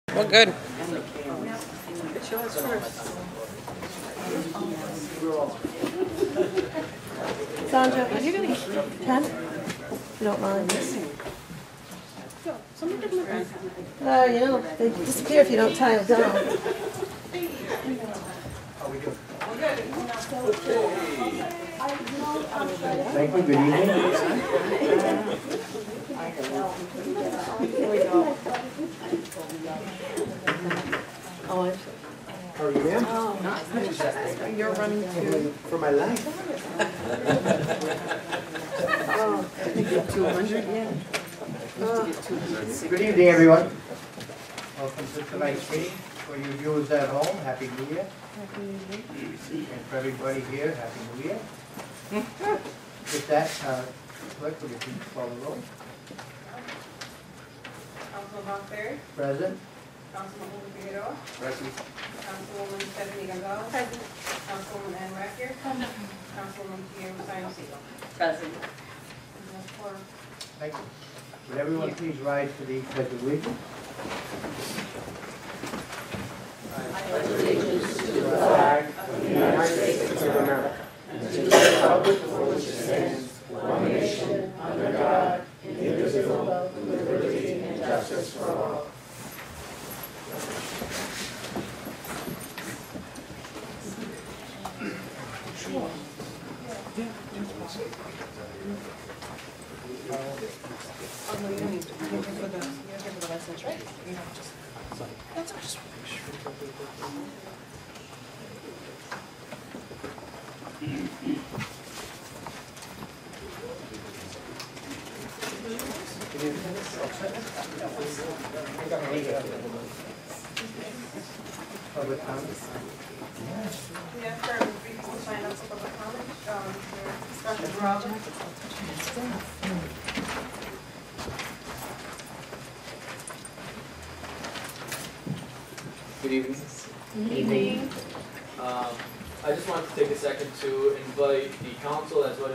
Well, good. Sandra, are you going to get 10? If you don't mind. You know, they disappear if you don't tie them down. Thank you, good evening. Here we go. Oh, I'm sorry. How are you, ma'am? Oh, you're running to... For my life. Oh, I think you're 200, yeah. Good evening, everyone. Welcome to tonight's meeting. For you viewers at home, Happy New Year. And for everybody here, Happy New Year. With that, clerk, will you please call the roll? Councilman Montclair, Present. Councilwoman Figueroa, Present. Councilwoman Stephanie Gonzalez, Councilwoman Ann Rector, Councilwoman Pierre Musayno. Present. Thank you. Would everyone please rise for the pledge of allegiance? I pledge allegiance to the flag of the United States of America and to the republic for which it stands, one nation, under God, indivisible, with liberty and justice for all. Oh, no, you don't need to. You're here for the license, right? You know, just... That's all. Just make sure. Public comment? We have currently 3 people signed up for public comment. Discussion, Robin. Good evening. Good evening. I just wanted to take a second to invite the council as well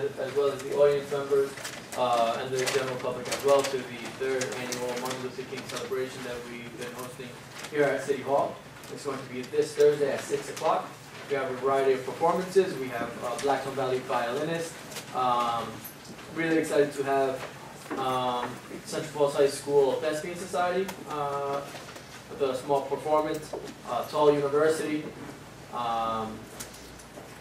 as the audience members and the general public as well to the 3rd annual Martin Luther King celebration that we've been hosting here at City Hall. It's going to be this Thursday at 6 o'clock. We have a variety of performances. We have Blackstone Valley violinist. Really excited to have Central Falls High School Thespian Society with a small performance. Tall University.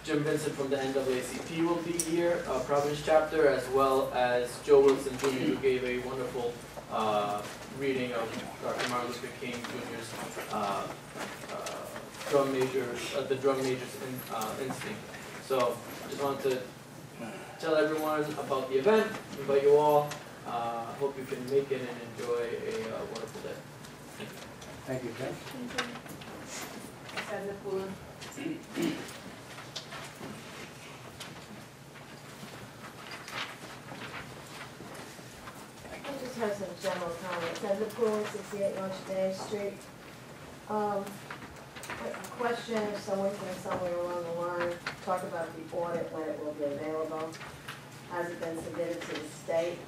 Jim Vincent from the NAACP will be here, Providence chapter, as well as Joe Wilson Jr., who gave a wonderful reading of Dr. Martin Luther King Jr.'s drum majors, the drum majors instinct. So just wanted to tell everyone about the event, invite you all. Hope you can make it and enjoy a wonderful day. Thank you, Ken. Senator Pullen. I just have some general comments. Senator Poole, 68 Notre Dame Street. A question, if someone can somewhere along the line talk about the audit, when it will be available. Has it been submitted to the state?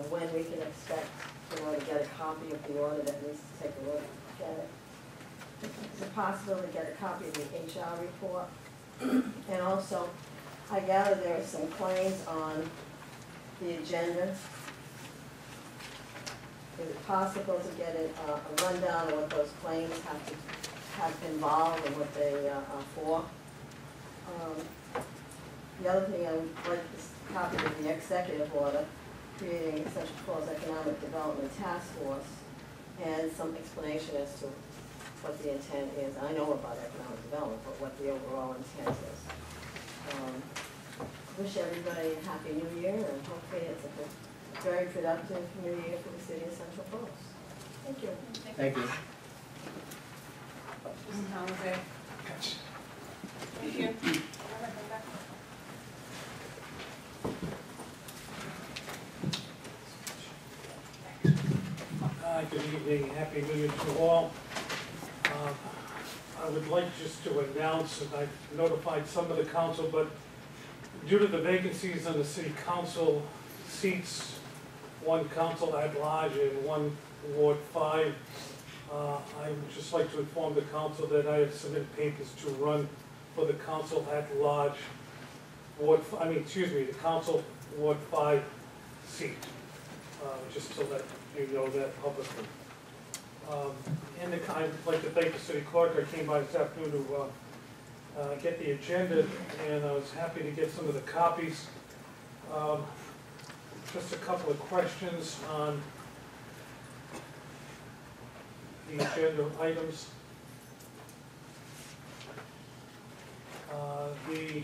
When we can expect to get a copy of the audit, at least to take a look at it. Is it possible to get a copy of the HR report? And also, I gather there are some claims on the agenda. Is it possible to get a rundown of what those claims have involved and what they are for? The other thing I would like is a copy of the executive order creating Central Falls Economic Development Task Force and some explanation as to what the intent is. I know about economic development, but what the overall intent is. Wish everybody a happy new year, and hopefully it's a very productive new year for the city of Central Falls. Thank you. Thank you. Mrs. Holliday. Thank you. Good evening, Happy New Year to all. I would like just to announce, and I've notified some of the council, but due to the vacancies on the city council seats, one council at large and one Ward 5, I would just like to inform the council that I have submitted papers to run for the council at large, the council Ward 5 seat, just so that you know that publicly. I'd like to thank the city clerk. I came by this afternoon to get the agenda, and I was happy to get some of the copies. Just a couple of questions on the agenda items. The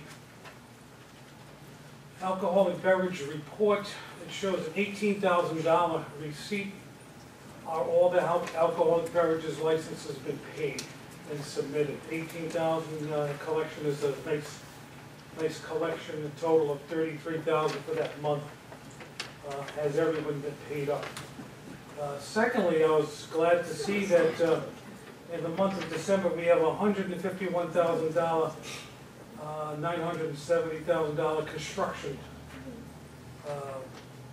alcoholic beverage report, it shows an $18,000 receipt. Are all the alcoholic beverages licenses been paid and submitted? 18,000 collection is a nice collection, a total of 33,000 for that month. Has everyone been paid up? Secondly, I was glad to see that in the month of December we have $151,000, $970,000 construction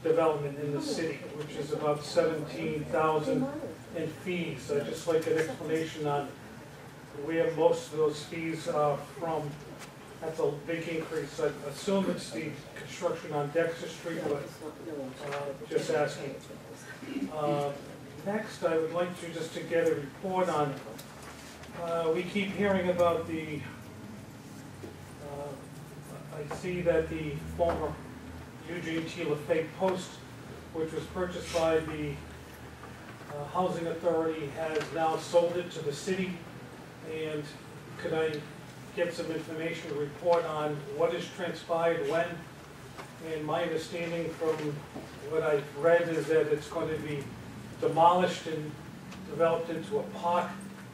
development in the city, which is about $17,000 in fees. I'd just like an explanation on where most of those fees are from. That's a big increase. I assume it's the construction on Dexter Street, but just asking. Next, I would like to just to get a report on, we keep hearing about the, I see that the former Eugene T. LaFay Post, which was purchased by the Housing Authority, has now sold it to the city. And could I get some information to report on what has transpired when? And my understanding from what I've read is that it's going to be demolished and developed into a park.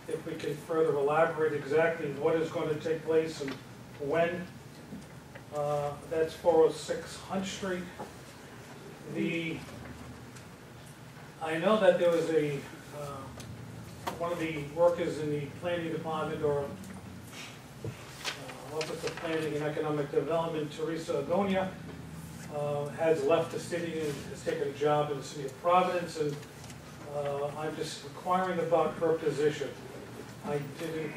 If we can further elaborate exactly what is going to take place and when. That's 406 Hunt Street. I know that there was one of the workers in the planning department, or Office of Planning and Economic Development, Teresa Agonia, has left the city and has taken a job in the city of Providence, and I'm just inquiring about her position. I didn't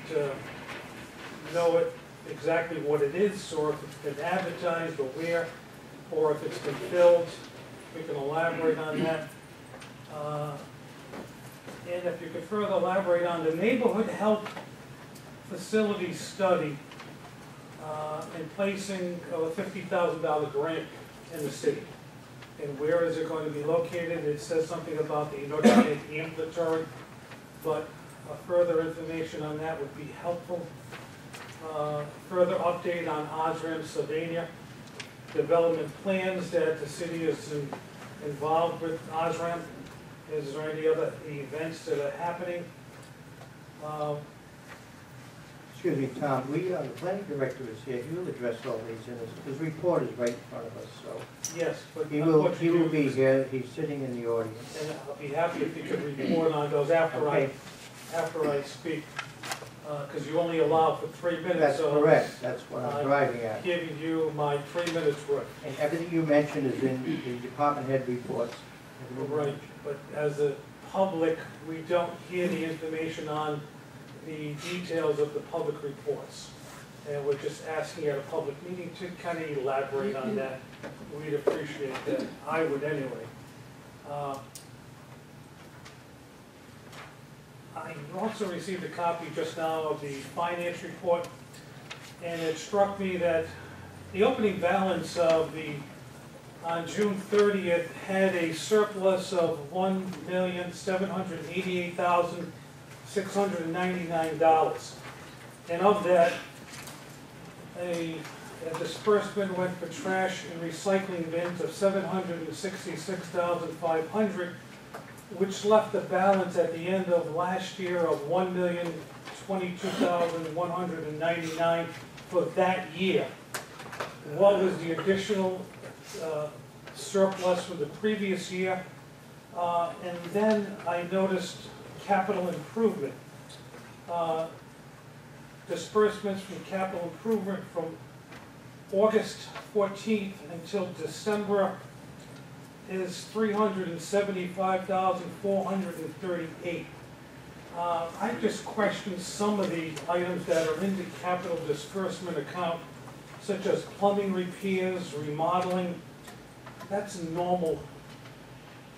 know exactly what it is, or if it's been advertised, or where, or if it's been filled. We can elaborate on that. And if you could further elaborate on the neighborhood health facility study and placing a $50,000 grant in the city. And where is it going to be located? It says something about the North End Ambulatory, but further information on that would be helpful. Further update on Osram Sylvania development plans that the city is involved with Osram. Is there any other events that are happening? Excuse me, Tom, the planning director is here. He will address all these, and his report is right in front of us, so. Yes, but He will be here. He's sitting in the audience. And I'll be happy if you could report on those after Okay. after I speak, because you only allow for 3 minutes. That's so correct. That's what I'm driving I'm at. giving you my 3 minutes worth. And everything you mentioned is in the department head reports. Right, but as a public, we don't hear the information on the details of the public reports. And we're just asking at a public meeting to kind of elaborate on that. We'd appreciate that. I would anyway. I also received a copy just now of the finance report, and it struck me that the opening balance of on June 30th had a surplus of $1,788,699. And of that, a disbursement went for trash and recycling bins of $766,500, which left a balance at the end of last year of $1,022,199 for that year. What was the additional surplus for the previous year? And then I noticed capital improvement. Disbursements from capital improvement from August 14th until December is $375,438. I just question some of the items that are in the capital disbursement account, such as plumbing repairs, remodeling. That's normal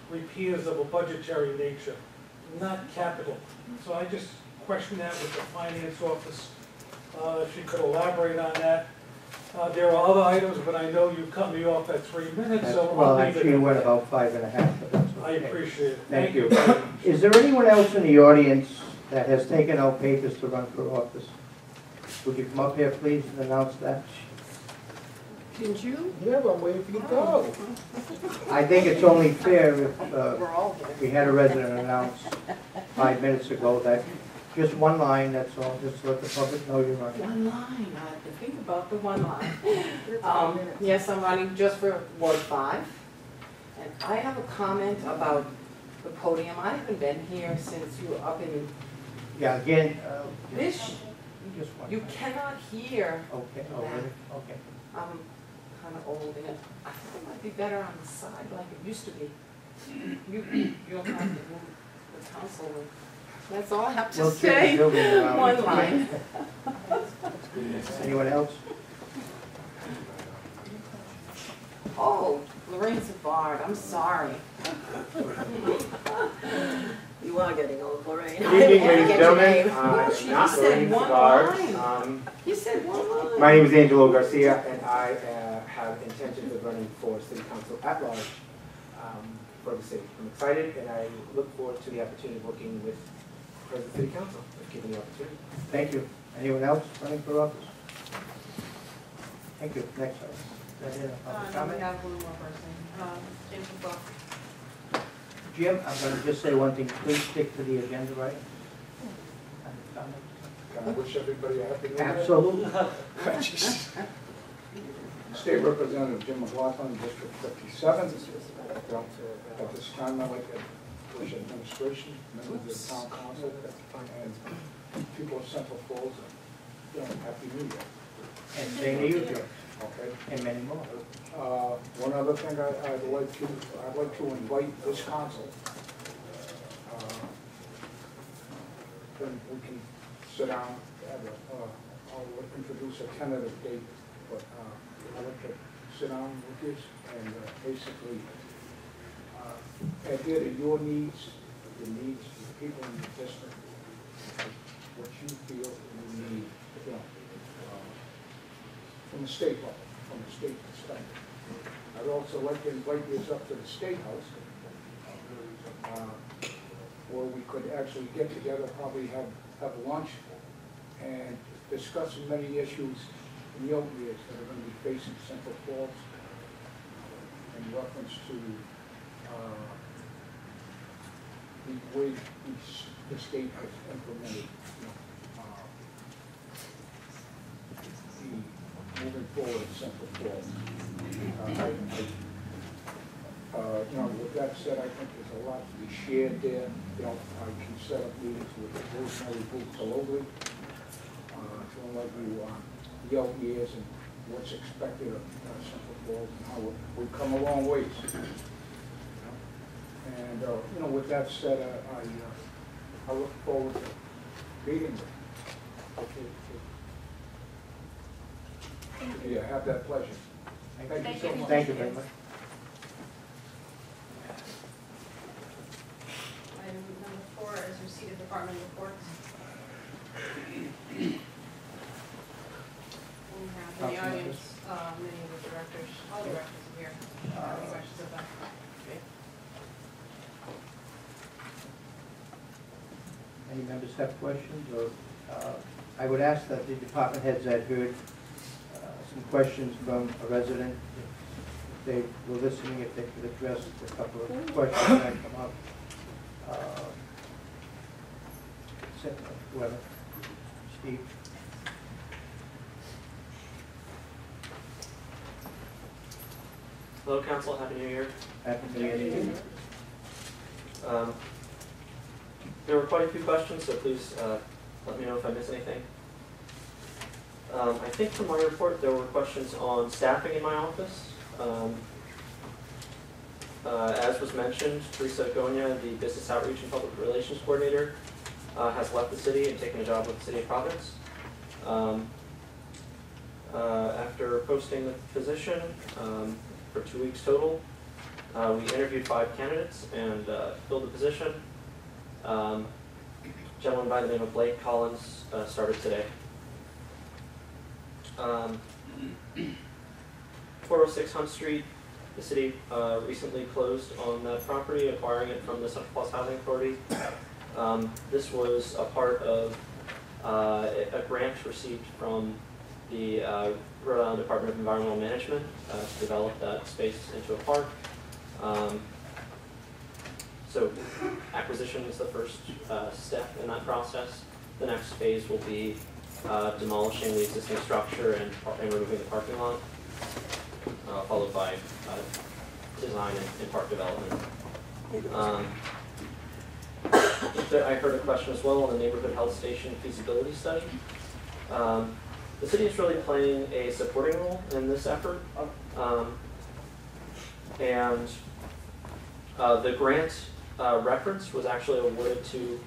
repairs of a budgetary nature, not capital. So I just question that with the finance office. If you could elaborate on that. There are other items, but I know you cut me off at 3 minutes, so Well, I'll leave actually, you it. went about 5.5, but that's I okay. appreciate it. Thank you. Is there anyone else in the audience that has taken out papers to run for office? Would you come up here, please, and announce that? Didn't you? Yeah, but I'm waiting for you to go. I think it's only fair if We're all here. we had a resident announce 5 minutes ago that just one line, that's all, just to let the public know you're running. One line, I have to think about the one line. Yes, I'm running just for Ward 5. And I have a comment about the podium. I haven't been here since you were up in Yeah, again, this. just one. You cannot hear. Okay, oh, really? Okay. I'm kind of old and I think it might be better on the side like it used to be. You'll have to move the council. That's all I have to We'll turn the say. building around. One line. Anyone else? Oh, Lorraine Savard, I'm sorry. You are getting old, Lorraine. Good evening, ladies and Get your gentlemen. name. I'm She not said Lorraine one Savard. line. You said one line. My name is Angelo Garcia, and I have intentions of running for city council at large for the city. I'm excited, and I look forward to the opportunity of working with the President City Council, if given the opportunity. Thank you. Anyone else running for office? Thank you. Next item. Is that it? Public No, we comment? have one more person, James McClough. Jim, I'm going to just say one thing. Please stick to the agenda, right? Can I wish everybody a happy new year? Absolutely. State Representative Jim McLaughlin, District 57. At this time, I'd like to wish administration, members of the town council, and people of Central Falls, happy new year. And same to you, Jim, Okay. and many more. One other thing I'd like to invite this council. Then we can sit down, I'll introduce a tentative date, but I'd like to sit down with you and basically adhere to your needs, the needs of the people in the district, what you feel you need, from the state level, from the state perspective. I'd also like to invite you up to the State House, where we could actually get together, probably have lunch, and discuss many issues in the old years that are going to be facing Central Falls in reference to the way the state has implemented the moving forward in Central Falls. With that said, I think there's a lot to be shared there. I can set up meetings with Rosemary Booth globally, feeling like the old years and what's expected of Central Falls and how we've come a long ways. And with that said, I look forward to meeting with you. Yeah, have that pleasure. Thank you so much. Thank you very much. Item number 4 is receipt of department reports. We have in the audience, many of the directors, all the directors are here. Any questions of them? Any members have questions, or I would ask that the department heads that heard some questions from a resident, if they were listening, if they could address a couple of questions that come up. Whoever, Steve. Hello, Council. Happy New Year. Happy New Year to you. There were quite a few questions, so please let me know if I miss anything. I think from my report there were questions on staffing in my office. As was mentioned, Teresa Gonya, the Business Outreach and Public Relations Coordinator, has left the city and taken a job with the City of Providence. After posting the position for 2 weeks total, we interviewed 5 candidates and filled the position. A gentleman by the name of Blake Collins started today. 406 Hunt Street, the city recently closed on that property, acquiring it from the Central Falls Housing Authority. This was a part of a grant received from the Rhode Island Department of Environmental Management to develop that space into a park. So acquisition is the first step in that process. The next phase will be demolishing the existing structure and removing the parking lot, followed by design and park development. I heard a question as well on the neighborhood health station feasibility study. The city is really playing a supporting role in this effort. And the grant reference was actually awarded to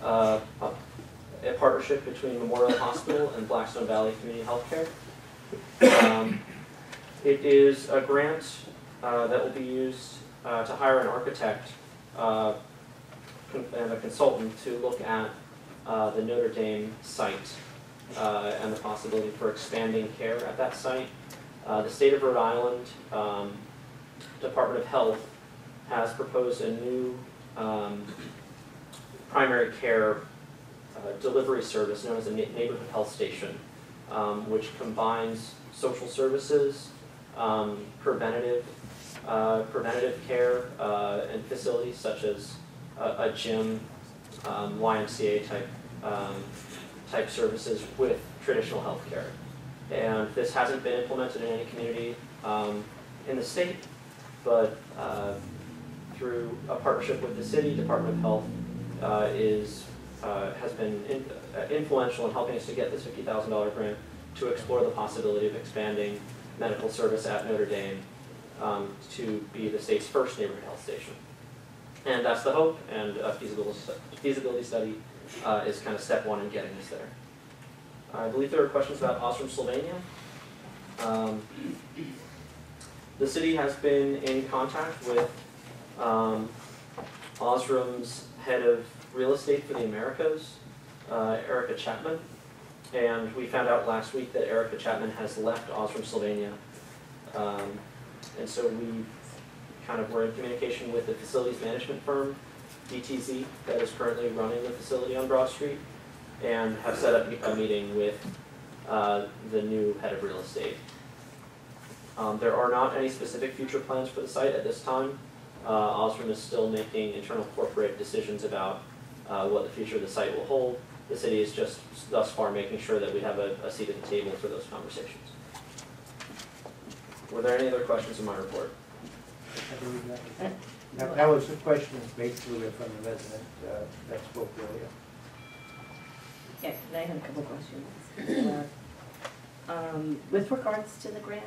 a partnership between Memorial Hospital and Blackstone Valley Community Healthcare. It is a grant that will be used to hire an architect and a consultant to look at the Notre Dame site and the possibility for expanding care at that site. The state of Rhode Island Department of Health has proposed a new primary care delivery service known as a neighborhood health station, which combines social services, preventative care, and facilities such as a gym, YMCA type services with traditional health care. And this hasn't been implemented in any community in the state, but through a partnership with the city, Department of Health has been influential in helping us to get this $50,000 grant to explore the possibility of expanding medical service at Notre Dame to be the state's first neighborhood health station. And that's the hope, and a feasibility study is kind of step one in getting us there. I believe there are questions about Osram, Sylvania. The city has been in contact with Osram's head of real estate for the Americas, Erica Chapman, and we found out last week that Erica Chapman has left Osram, Sylvania, and so we kind of were in communication with the facilities management firm, DTZ, that is currently running the facility on Broad Street, and have set up a meeting with the new head of real estate. There are not any specific future plans for the site at this time. Osram is still making internal corporate decisions about what the future of the site will hold. The city is just thus far making sure that we have a seat at the table for those conversations. Were there any other questions in my report? I believe that was the question basically from the resident that spoke earlier. Yeah, I have a couple questions. With regards to the grant,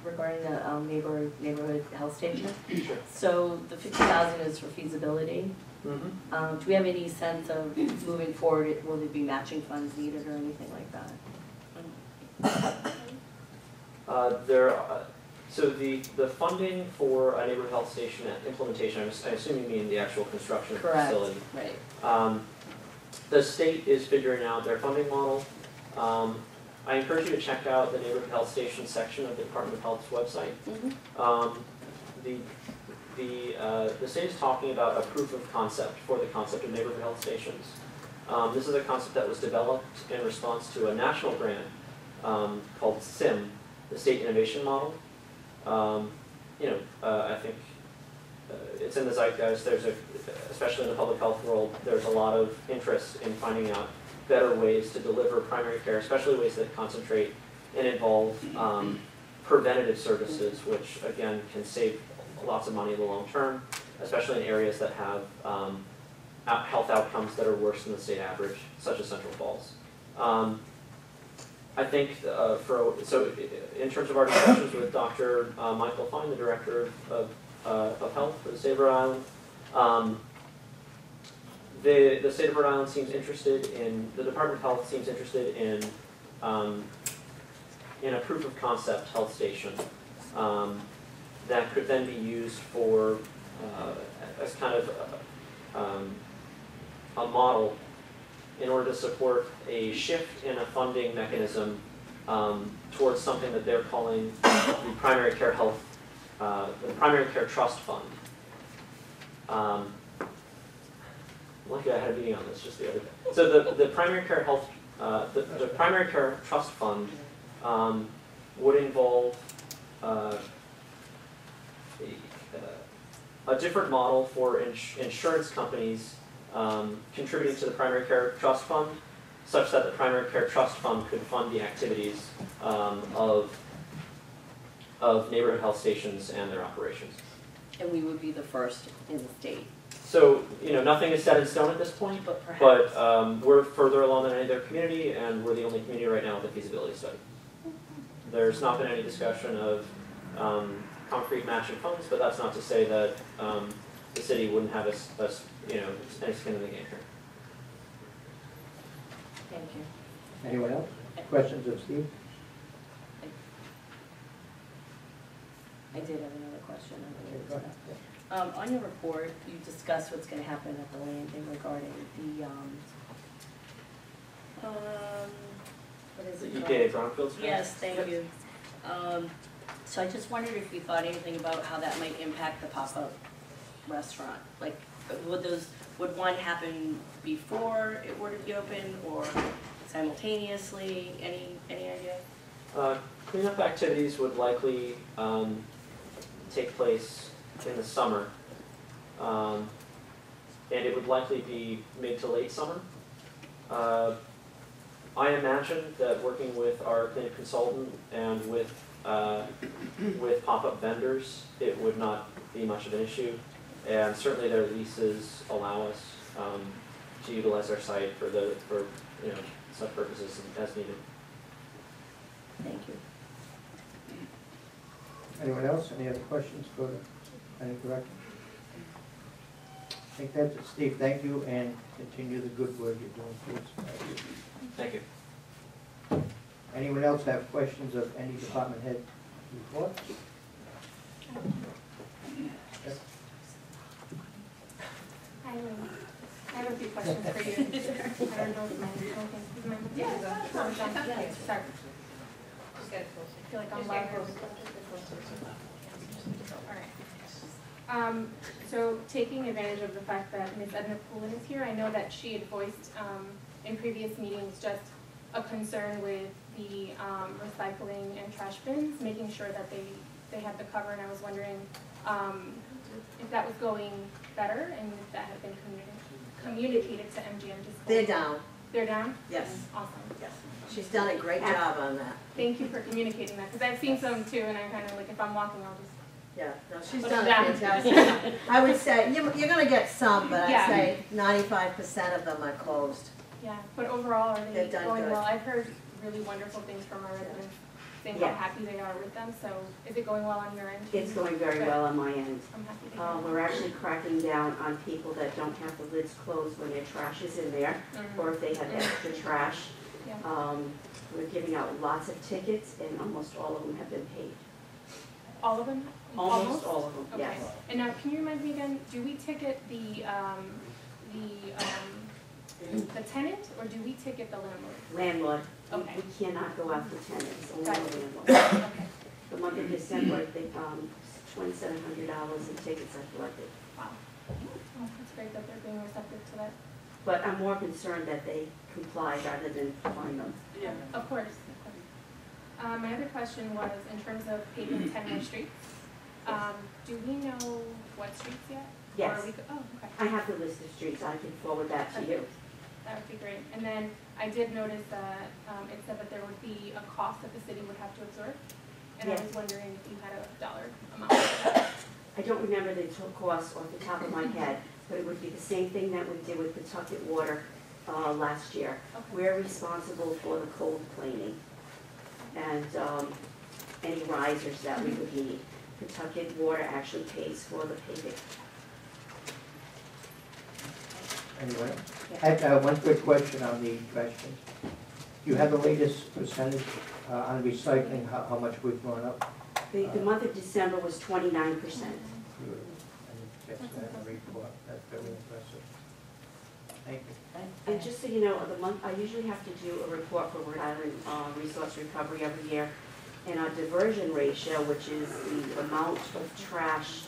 regarding the neighborhood health station, Sure. so the $50,000 is for feasibility. Mm-hmm. Do we have any sense of moving forward, will there be matching funds needed or anything like that? So the funding for a neighborhood health station at implementation, I assume you mean the actual construction of the Correct. facility. Right. The state is figuring out their funding model. I encourage you to check out the neighborhood health station section of the Department of Health's website. Mm-hmm. The state is talking about a proof of concept for the concept of neighborhood health stations. This is a concept that was developed in response to a national grant called SIM, the State Innovation Model. I think it's in the zeitgeist. Especially in the public health world, there's a lot of interest in finding out better ways to deliver primary care, especially ways that concentrate and involve preventative services, which again can save lots of money in the long term, especially in areas that have health outcomes that are worse than the state average, such as Central Falls. I think in terms of our discussions with Dr. Michael Fine, the Director of Health for the state of Rhode Island, the state of Rhode Island seems interested in, the Department of Health seems interested in a proof of concept health station that could then be used for as kind of a model in order to support a shift in a funding mechanism towards something that they're calling the primary care health, the primary care trust fund. Lucky I had a meeting on this just the other day. So the primary care health, the primary care trust fund would involve a different model for insurance companies contributing to the primary care trust fund, such that the primary care trust fund could fund the activities of neighborhood health stations and their operations. And we would be the first in the state. So, nothing is set in stone at this point, But perhaps. but we're further along than any other community, and we're the only community right now with a feasibility study. There's not been any discussion of concrete matching funds, but that's not to say that the city wouldn't have any skin in the game here. Thank you. Anyone else? Questions of Steve? I did have another question. On your report, you discussed what's going to happen at the landing regarding the, what is it called? EPA brownfield study? Yes, thank you. So I just wondered if you thought anything about how that might impact the pop-up restaurant? Like, would one happen before it were to be open or simultaneously? Any idea? Cleanup activities would likely take place in the summer. And it would likely be mid to late summer. I imagine that working with our cleanup consultant and with pop-up vendors, it would not be much of an issue. And certainly their leases allow us to utilize our site for such purposes as needed. Thank you. Anyone else? Any other questions for the planning director? I think that's it. Steve, thank you, and continue the good work you're doing for us. Thank you. Anyone else have questions of any department head report? Yes. I have a few questions for you. I don't know if my, yeah, sorry. Just get it closer. I feel like I'm loud. All right. So taking advantage of the fact that Ms. Edna Poulin is here, I know that she had voiced in previous meetings just a concern with the recycling and trash bins, making sure that they had the cover, and I was wondering if that was going better and if that had been communicated to MGM Disposal. They're down. They're down? Yes. Awesome. Yes. She's done a great job on that. Thank you for communicating that, because I've seen some too, and I kind of like, if I'm walking, I'll just. Yeah, no, she's Put done it down. a fantastic. I would say, you're gonna get some, but I'd Yeah. say 95% of them are closed. Yeah, but overall, are they They've done going good. well? I've heard really wonderful things from our residents, saying how Yeah. happy they are with them, so is it going well on your end? It's going very well on my end. I'm happy to hear that. We're actually cracking down on people that don't have the lids closed when their trash is in there, or if they have extra trash. Yeah. We're giving out lots of tickets, and almost all of them have been paid. All of them? Almost all of them, Okay. yes. And now, can you remind me again, do we ticket the tenant, or do we ticket the landlord? Landlord, Okay. we cannot go after tenants, only Got the it. landlord. Okay. The month of December, $2,700 in tickets are collected. Wow. Oh, it's great that they're being receptive to that. But I'm more concerned that they comply rather than fine them. Yeah, of course, of course. My other question was, in terms of paving 10 more streets, do we know what streets yet? Yes. Or oh, okay. I have the list of streets, I can forward that to you. That would be great. And then I did notice that it said that there would be a cost that the city would have to absorb. And I Yes. was wondering if you had a dollar amount for that. I don't remember the total cost off the top of my head, but it would be the same thing that we did with Pawtucket Water last year. Okay. We're responsible for the cold planing and any risers that we would need. Pawtucket Water actually pays for the paving. Anyway, I have one quick question on the trash bins. Do you have the latest percentage on recycling, how much we've gone up? The month of December was 29%. I didn't catch that in the report. That's very impressive. Thank you. And just so you know, I usually have to do a report for Rhode Island Resource Recovery every year. And our diversion ratio, which is the amount of trash,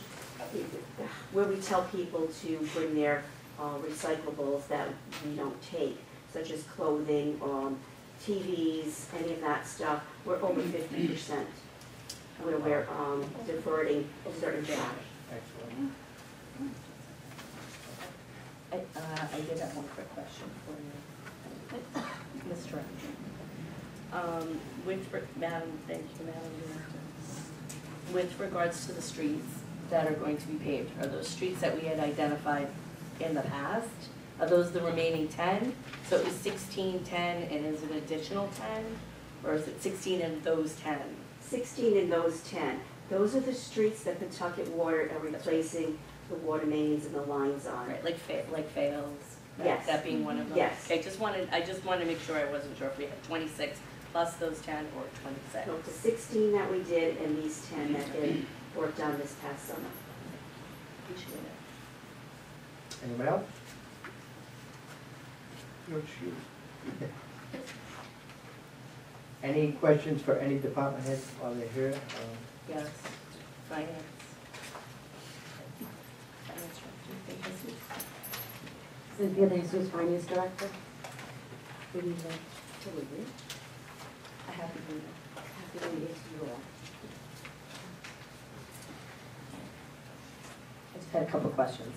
where we tell people to bring their recyclables that we don't take, such as clothing, TVs, any of that stuff, we're over 50%. Where we're diverting certain trash. Excellent. I did have one quick question for you, Mr. Madam, thank you, Madam Director. With regards to the streets that are going to be paved, are those streets that we had identified in the past, are those the remaining 10? So it was 16, 10, and is it an additional 10? Or is it 16 and those 10? 16 in those 10. Those are the streets that Pawtucket Water are replacing the water mains and the lines on. Right, like Fales? Yes. That being one of them? Yes. Okay, I just wanted to make sure, I wasn't sure if we had 26 plus those 10 or 26. No, the 16 that we did and these 10 that they worked on this past summer. Appreciate it. Anyone else? No shoes. Any questions for any department heads while they're here? Yes, finance. Finance director, vacancies. Cynthia De Jesus, Finance Director. Good evening. Good evening. A happy new year. Happy New Year to you all. I just had a couple questions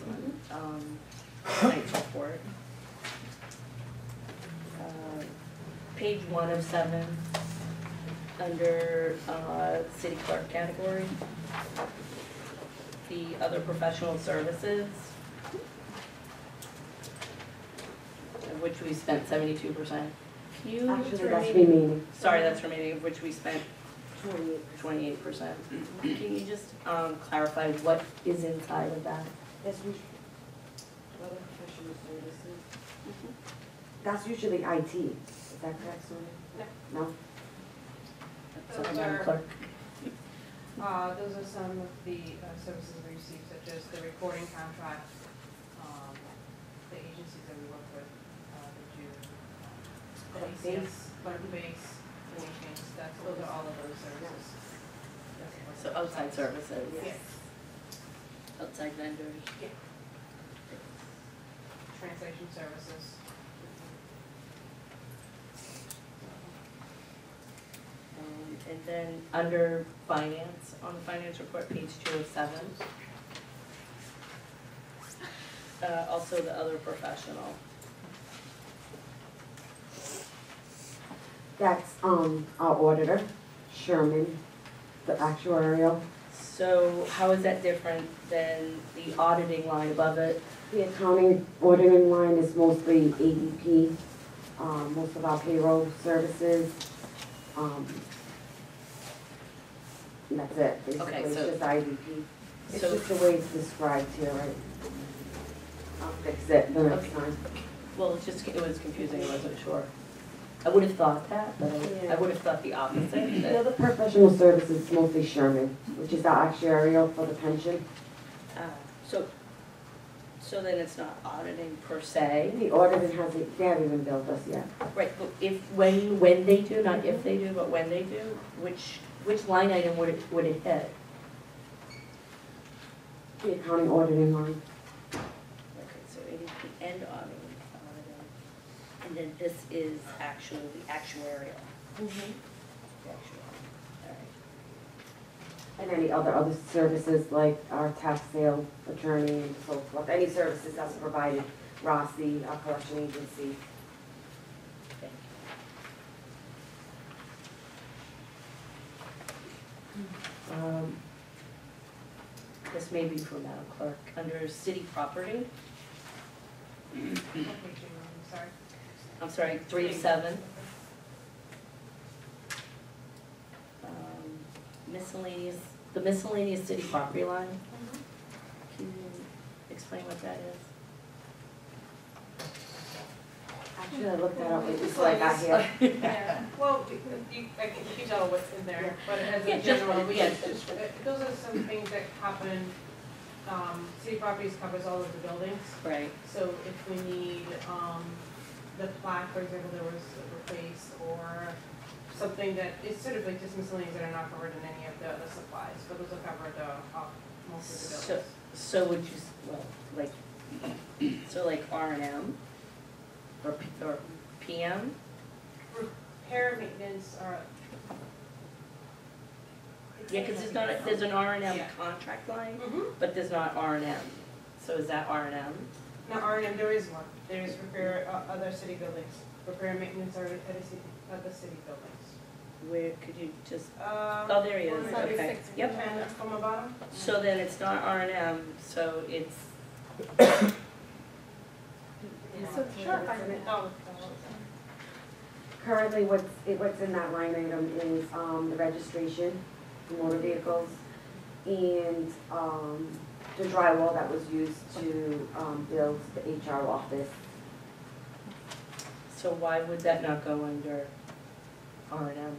on tonight's report. Page 1 of 7, under city clerk category, the other professional services, of which we spent 72%. Can you Actually, that's remaining. Sorry, that's remaining, of which we spent 28. 28%. Can you just clarify what is inside of that? That's usually, other professional services. That's usually IT. Is that correct, Sonia? No? Sorry, Those Madam are- Clerk. Those are some of the services we receive, such as the recording contract, the agencies that we work with, the ACS, Clerk Base, Nations, those are all of those services. So outside services? Yes. Outside vendors? Yeah. Translation services. And then under finance, on the finance report, page 207. Also the other professional. That's, our auditor, Sherman, the actuarial. So how is that different than the auditing line above it? The accounting auditing line is mostly ADP, most of our payroll services. And that's it, basically, Okay, it's so- just IDP. It's so- just the way it's described here, right? I'll fix it the next Okay. time. Well, it was confusing, I wasn't sure. I would have thought that, but I would have thought the opposite. The that- other professional services is mostly Sherman, which is our actuarial for the pension. So then it's not auditing per se? The auditor hasn't, they haven't even billed us yet. Right, but when they do, not if they do, but when they do, which line item would it hit? The accounting auditing line. Okay, so ADP and auditing. And then this is actually the actuarial. The actuarial, all right. And any other services like our tax sale attorney and so forth, any services that's provided, Rossi, our collection agency. Thank you. This may be for Madam Clerk, under city property, Sorry. I'm sorry, 3 of 7. Miscellaneous, the miscellaneous city property line. Can you explain what that is? Should have looked that up before I got here. Yeah, well, I can teach all what's in there, but as Yeah, a just- general, yeah. those are some things that happen. City properties covers all of the buildings, Right. so if we need, the plaque, for example, there was replaced, or something that, it's sort of like just miscellaneous that are not covered in any of the other supplies, but those are covered, most of the So, buildings. so would you, well, like, so like R and M? Or PM? Repair, maintenance, or. Yeah, because it's not, there's an R and M Yeah. contract line, Mm-hmm. but there's not R and M. So is that R and M? Now, R&M, there is one. There is repair, other city buildings. Repair and maintenance are at the city buildings. Where, could you just, Oh, oh, there he is, One okay. 36, Yep. 10 from the bottom. So then it's not R and M, so it's, So, sure, oh, Currently, what's in that line item is, the registration for motor vehicles and, the drywall that was used to, build the HR office. so why would that not go under R and M?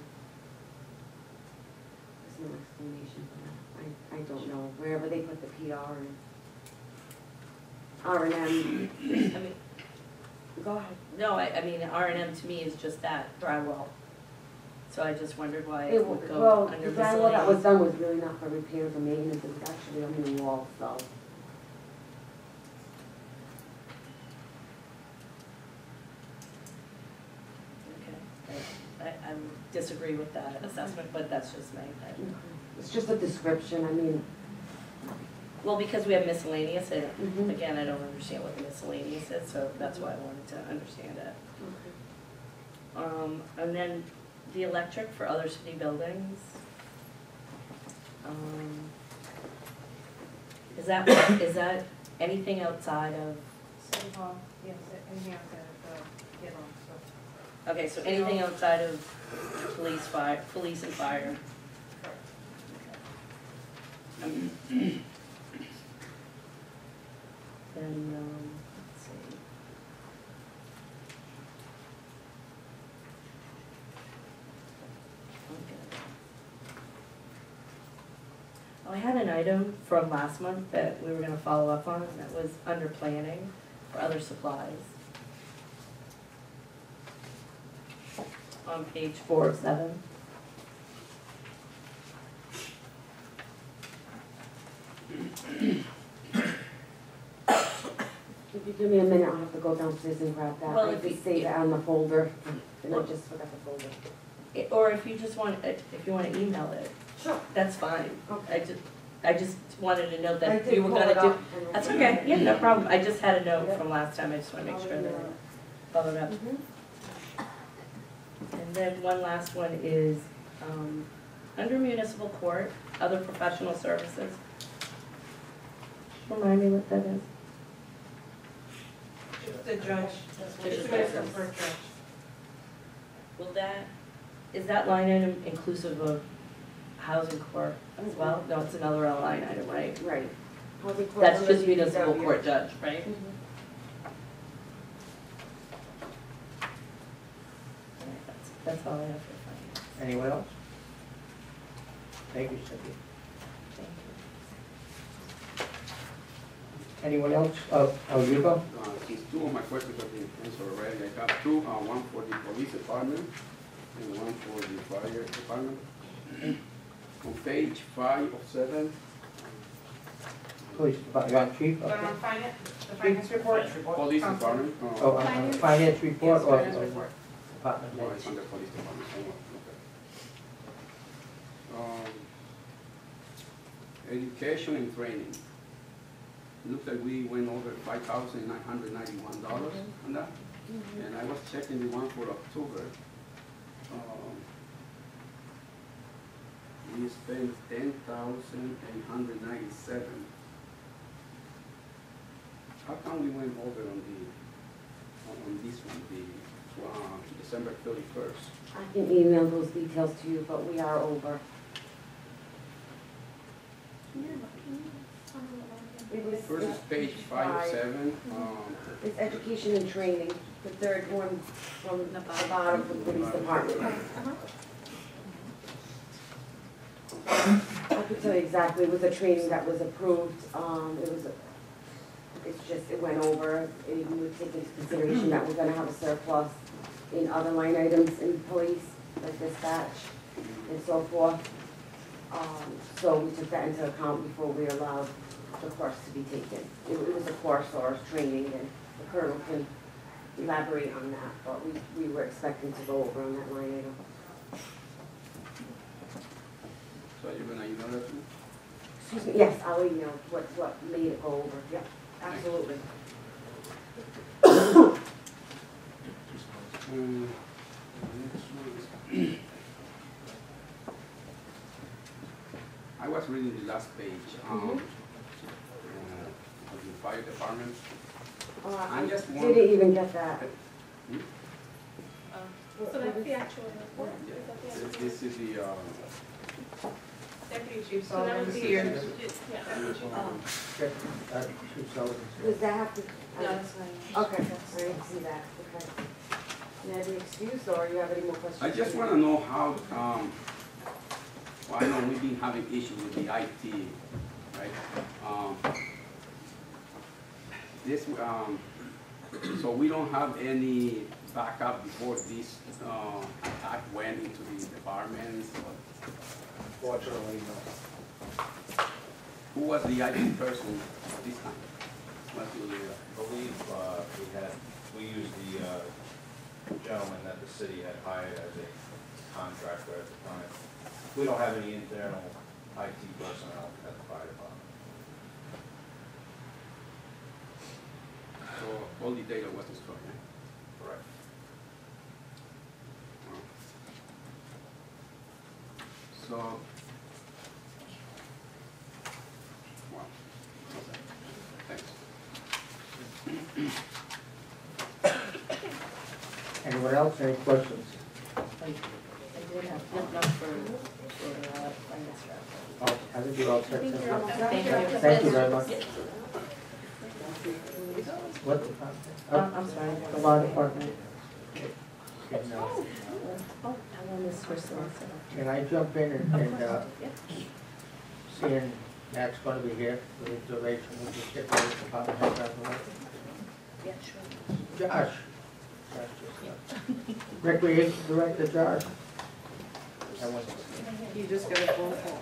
There's no explanation for that. I don't know, wherever they put the PR and R&M. I mean, Go ahead. no, I mean, R and M to me is just that, drywall. So I just wondered why It it w- would go Well, under the drywall that was miscellaneous. done was really not for repairs or maintenance, it was actually a new wall, so. Okay, I would disagree with that assessment, but that's just me. It's just a description, I mean. Well, because we have miscellaneous, and Mhm. again, I don't understand what the miscellaneous is, so that's why I wanted to understand it. And then the electric for other city buildings. Is that anything outside of, City Hall, yes, anything outside of the, so. okay, so anything outside of police and fire? Okay. Then, let's see. Okay. Oh, I had an item from last month that we were gonna follow up on, that was under planning for other supplies. On page 4 of 7. If you give me a minute, I'll have to go downstairs and grab that. Well, I if you- just saved it on the folder, and I just forgot the folder. Or if you just want, if you wanna email it, Sure. that's fine. Okay. I just wanted to note I that did you were pull gonna it do. up and I- That's okay, yeah, no problem. I just had a note Yep. from last time, I just wanna make I'll sure that email I it. followed up. Mhm. And then one last one is, under municipal court, other professional services. Remind me what that is. The judge, Just it's the municipal judge. court judge. Will is that line item inclusive of housing court as well? No, it's another line item, right? Right. Housing court That's under just municipal DPW. court judge, right? Mhm. Alright, that's all I have for finance. Anyone else? Thank you, Cynthia. Thank you. Anyone else? You go. Since two of my questions have been answered already, I have two, one for the police department and one for the fire department. On page 5 of 7, Please, John Chief, But okay. on finance, the finance report. police Council. department. Oh, on the finance report Yes, or finance report. department No, heads? it's on the police department somewhere, okay. Education and training. Looks like we went over $5,991 on that. And I was checking the one for October. We spent $10,897. How come we went over on this one, the December 31st? I can email those details to you, but we are over. It was- First is page 5 of 7. It's education and training. The third one from the bottom of the police department. I could tell you exactly, it was a training that was approved, it went over, and you would take into consideration that we're gonna have a surplus in other line items in police, like dispatch and so forth. So we took that into account before we allowed the course to be taken. It was a course or a training, and the colonel can elaborate on that, but we were expecting to go over on that line item. So you're gonna email that to me? Excuse me, yes, I'll email what made it go over, yeah, absolutely. I was reading the last page of the fire department. I I'm just didn't wondering. even get that. So that's the actual report? Is that the actual- This is the, Deputy Chief So that Sullivan would is be, here. yeah. Chief Sullivan. Does that have to? No, that's fine. Okay, I didn't see that, okay. You have any excuse, or you have any more questions? I just want to know how, well, I know we've been having issues with the IT, right? So we don't have any backup before this attack went into the departments? Fortunately, no. Who was the IT person this time? Was it, I believe we used the gentleman that the city had hired as a contractor at the time. We don't have any internal IT personnel at the fire department. So all the data was destroyed, right? Correct. Wow. So, wow. Okay. Thanks. Anyone else, any questions? I did have one for finance director. Oh, I think you're all set. Thank you. Thank you very much. What department? I'm sorry. The law department. Can, Oh, I want this for solicitor. can I jump in and seeing Matt's gonna be here for the duration, we'll just get the department head out of the way. Yeah, sure. Josh. Recreation Director Josh. That one. You just got a phone call.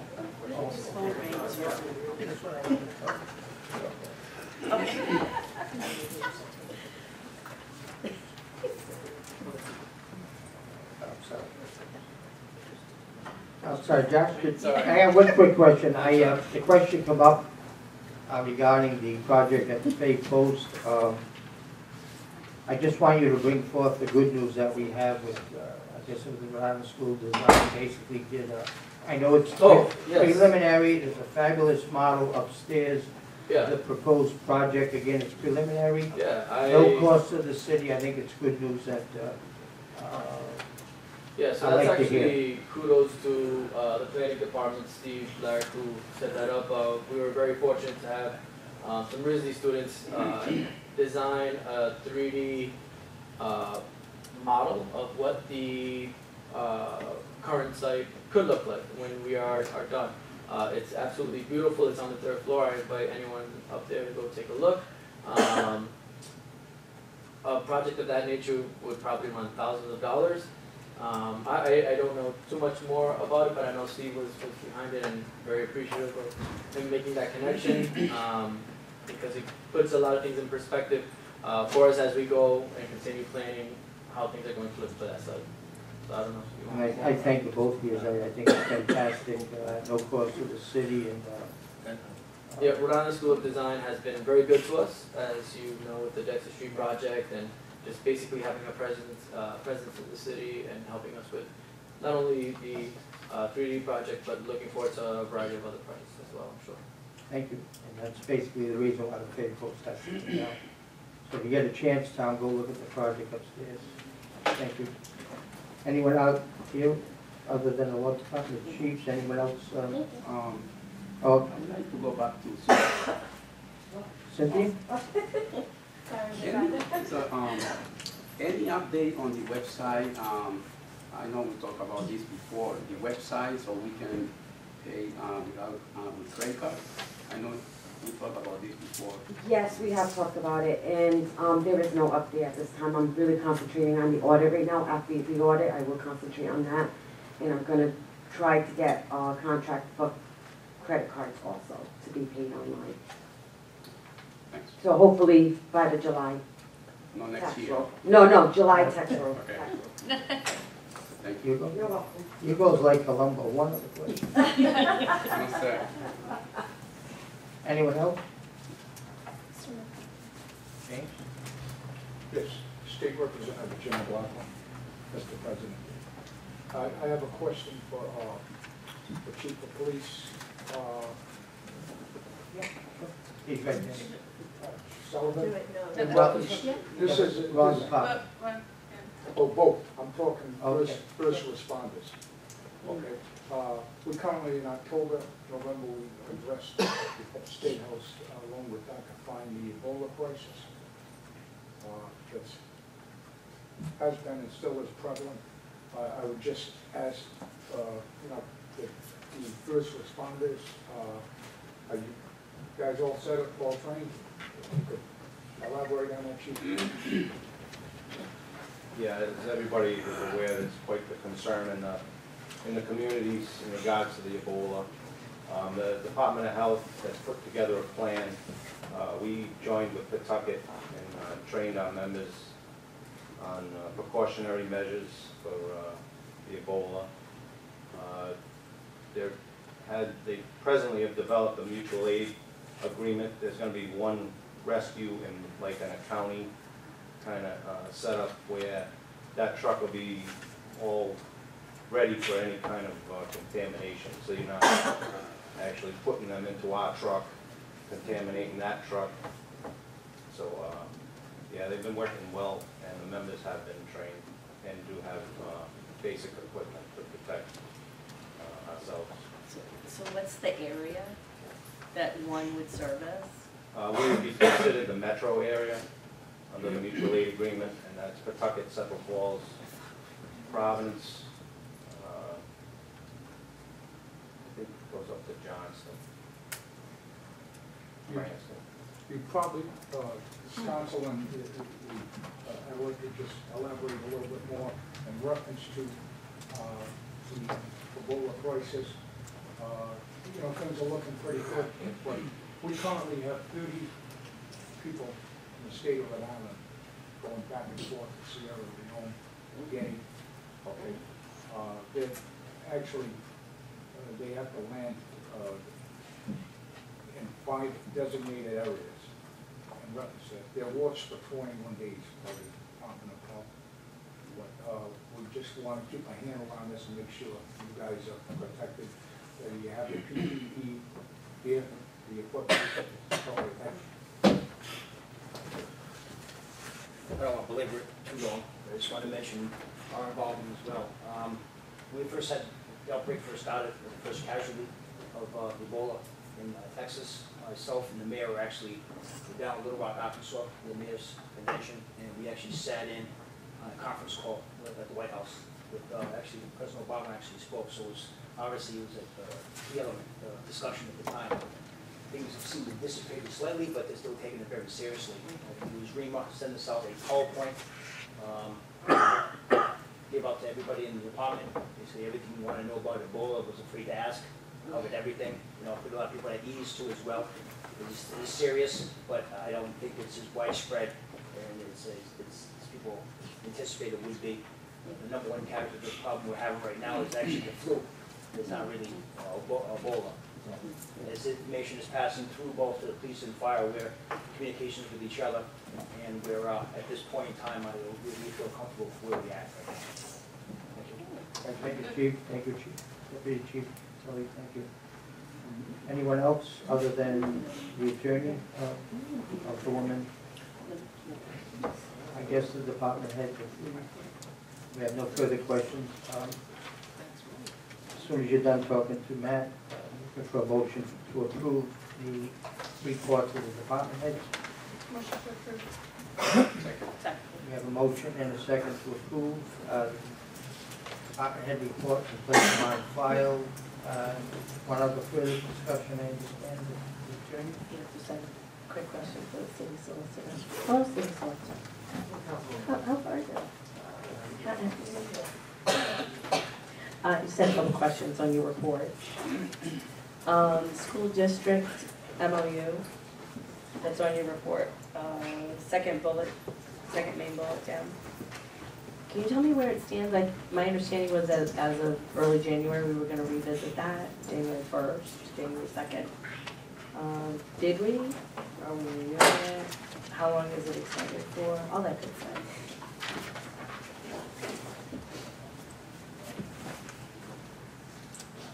I'm sorry, Josh, I have one quick question. The question come up regarding the project at the Fay Post. I just want you to bring forth the good news that we have with, I guess it was the Rhode Island School Design basically did I know it's preliminary, there's a fabulous model upstairs. Yeah. The proposed project, again, it's preliminary. Yeah, No cost to the city, I think it's good news that, Yeah, so I that's like to hear. actually kudos to the planning department, Steve Larrick, who set that up. We were very fortunate to have some RISD students design a 3D model of what the current site could look like when we are done. It's absolutely beautiful. It's on the 3rd floor. I invite anyone up there to go take a look. A project of that nature would probably run thousands of dollars. I don't know too much more about it, but I know Steve was behind it and very appreciative of him making that connection because it puts a lot of things in perspective for us as we go and continue planning how things are going to look for that site. So I don't know if you want to. I thank the both of you, I think it's fantastic, no cost to the city and. Yeah, Rhode Island School of Design has been very good to us, as you know, with the Dexter Street project and just basically having a presence in the city and helping us with not only the 3D project, but looking forward to a variety of other projects as well, I'm sure. Thank you, and that's basically the reason why the Fay Post has to come down. So if you get a chance, Tom, go look at the project upstairs. Thank you. Anyone out here, other than the law department, chiefs, anyone else? Oh, I'd like to go back to Cynthia? So, Any update on the website? I know we talked about this before, the website, so we can pay without with credit card. I know we talked about this before. Yes, we have talked about it, and there is no update at this time. I'm really concentrating on the audit right now. After the audit, I will concentrate on that, and I'm gonna try to get a contract for credit cards also to be paid online. Thanks. So hopefully by the July No, next tax year. roll. No, July tax roll. Okay. Thank You you. go. You're welcome. You goes like Columbo, one of the place. No, sir. Anyone else? James? Yes, State Representative Jim McLaughlin, Mr. President. I have a question for the Chief of Police, He's right Sullivan. there. Well, This is, Wrong this, department. oh, both, I'm talking Okay. first responders. Okay, we currently in October, November, we addressed at the State House along with Dr. Fine the Ebola crisis. That's has been and still is prevalent. I would just ask, the first responders, are you guys all set up, all trained? If you could elaborate on that, Chief. Yeah, as everybody is aware, there's quite the concern in the communities in regards to the Ebola. The Department of Health has put together a plan. We joined with Pawtucket and trained our members on precautionary measures for the Ebola. They presently have developed a mutual aid agreement. There's going to be one rescue in a county kind of setup where that truck will be all ready for any kind of contamination. So you're not actually putting them into our truck, contaminating that truck. So yeah, they've been working well, and the members have been trained and do have basic equipment to protect ourselves. So what's the area that one would service? We would be considered the metro area under the mutual aid agreement, and that's Pawtucket, Central Falls, Providence, I think it goes up to Johnston, Cranston. You probably, counsel, and I'd like to just elaborate a little bit more in reference to the Ebola crisis. Things are looking pretty good, but we currently have 30 people in the state of Rhode Island going back and forth to Sierra Leone, Guinea. Okay, they're actually, they have to land in 5 designated areas. And reference that they're watched for 21 days by the Department of Health. But we just want to keep a handle on this and make sure you guys are protected. That you have the PPE here, the equipment. I don't want to belabor it too long, but I just want to mention our involvement as well. When we first had the outbreak first started, the first casualty of Ebola in Texas, myself and the mayor were actually down in Little Rock, Arkansas, for the mayor's convention, and we actually sat in on a conference call at the White House with actually President Obama actually spoke, so it was obviously it was a key element discussion at the time. Things seem to have dissipated slightly, but they're still taking it very seriously. We use REMA to send us out a PowerPoint, give out to everybody in the department, basically everything you want to know about Ebola, was free to ask, covered everything. Put a lot of people at ease too as well. It is serious, but I don't think it's as widespread, and it's people anticipate it would be. The number one casualty problem we're having right now is actually the flu. It's not really Ebola. As information is passing through both to the police and fire, we're in communications with each other, and we're at this point in time, we feel comfortable with where we're at right now. Thank you, Chief. Thank you, Chief. Deputy Chief Tully, thank you. Anyone else other than the attorney of the woman? I guess the department head. We have no further questions. As soon as you're done talking to Matt, looking for a motion to approve the report to the department heads. Motion to approve. Second. We have a motion and a second to approve. Department head report and place them on file. One other further discussion, I understand, the attorney? You have to send a quick question for the city solicitor. Oh, city solicitor. How far is it? You said a couple questions on your report. School district MOU, that's on your report. Second main bullet down. Can you tell me where it stands? Like, my understanding was that as of early January, we were gonna revisit that, January 1st, January 2nd. Did we? Are we doing it? How long is it extended for? All that good stuff.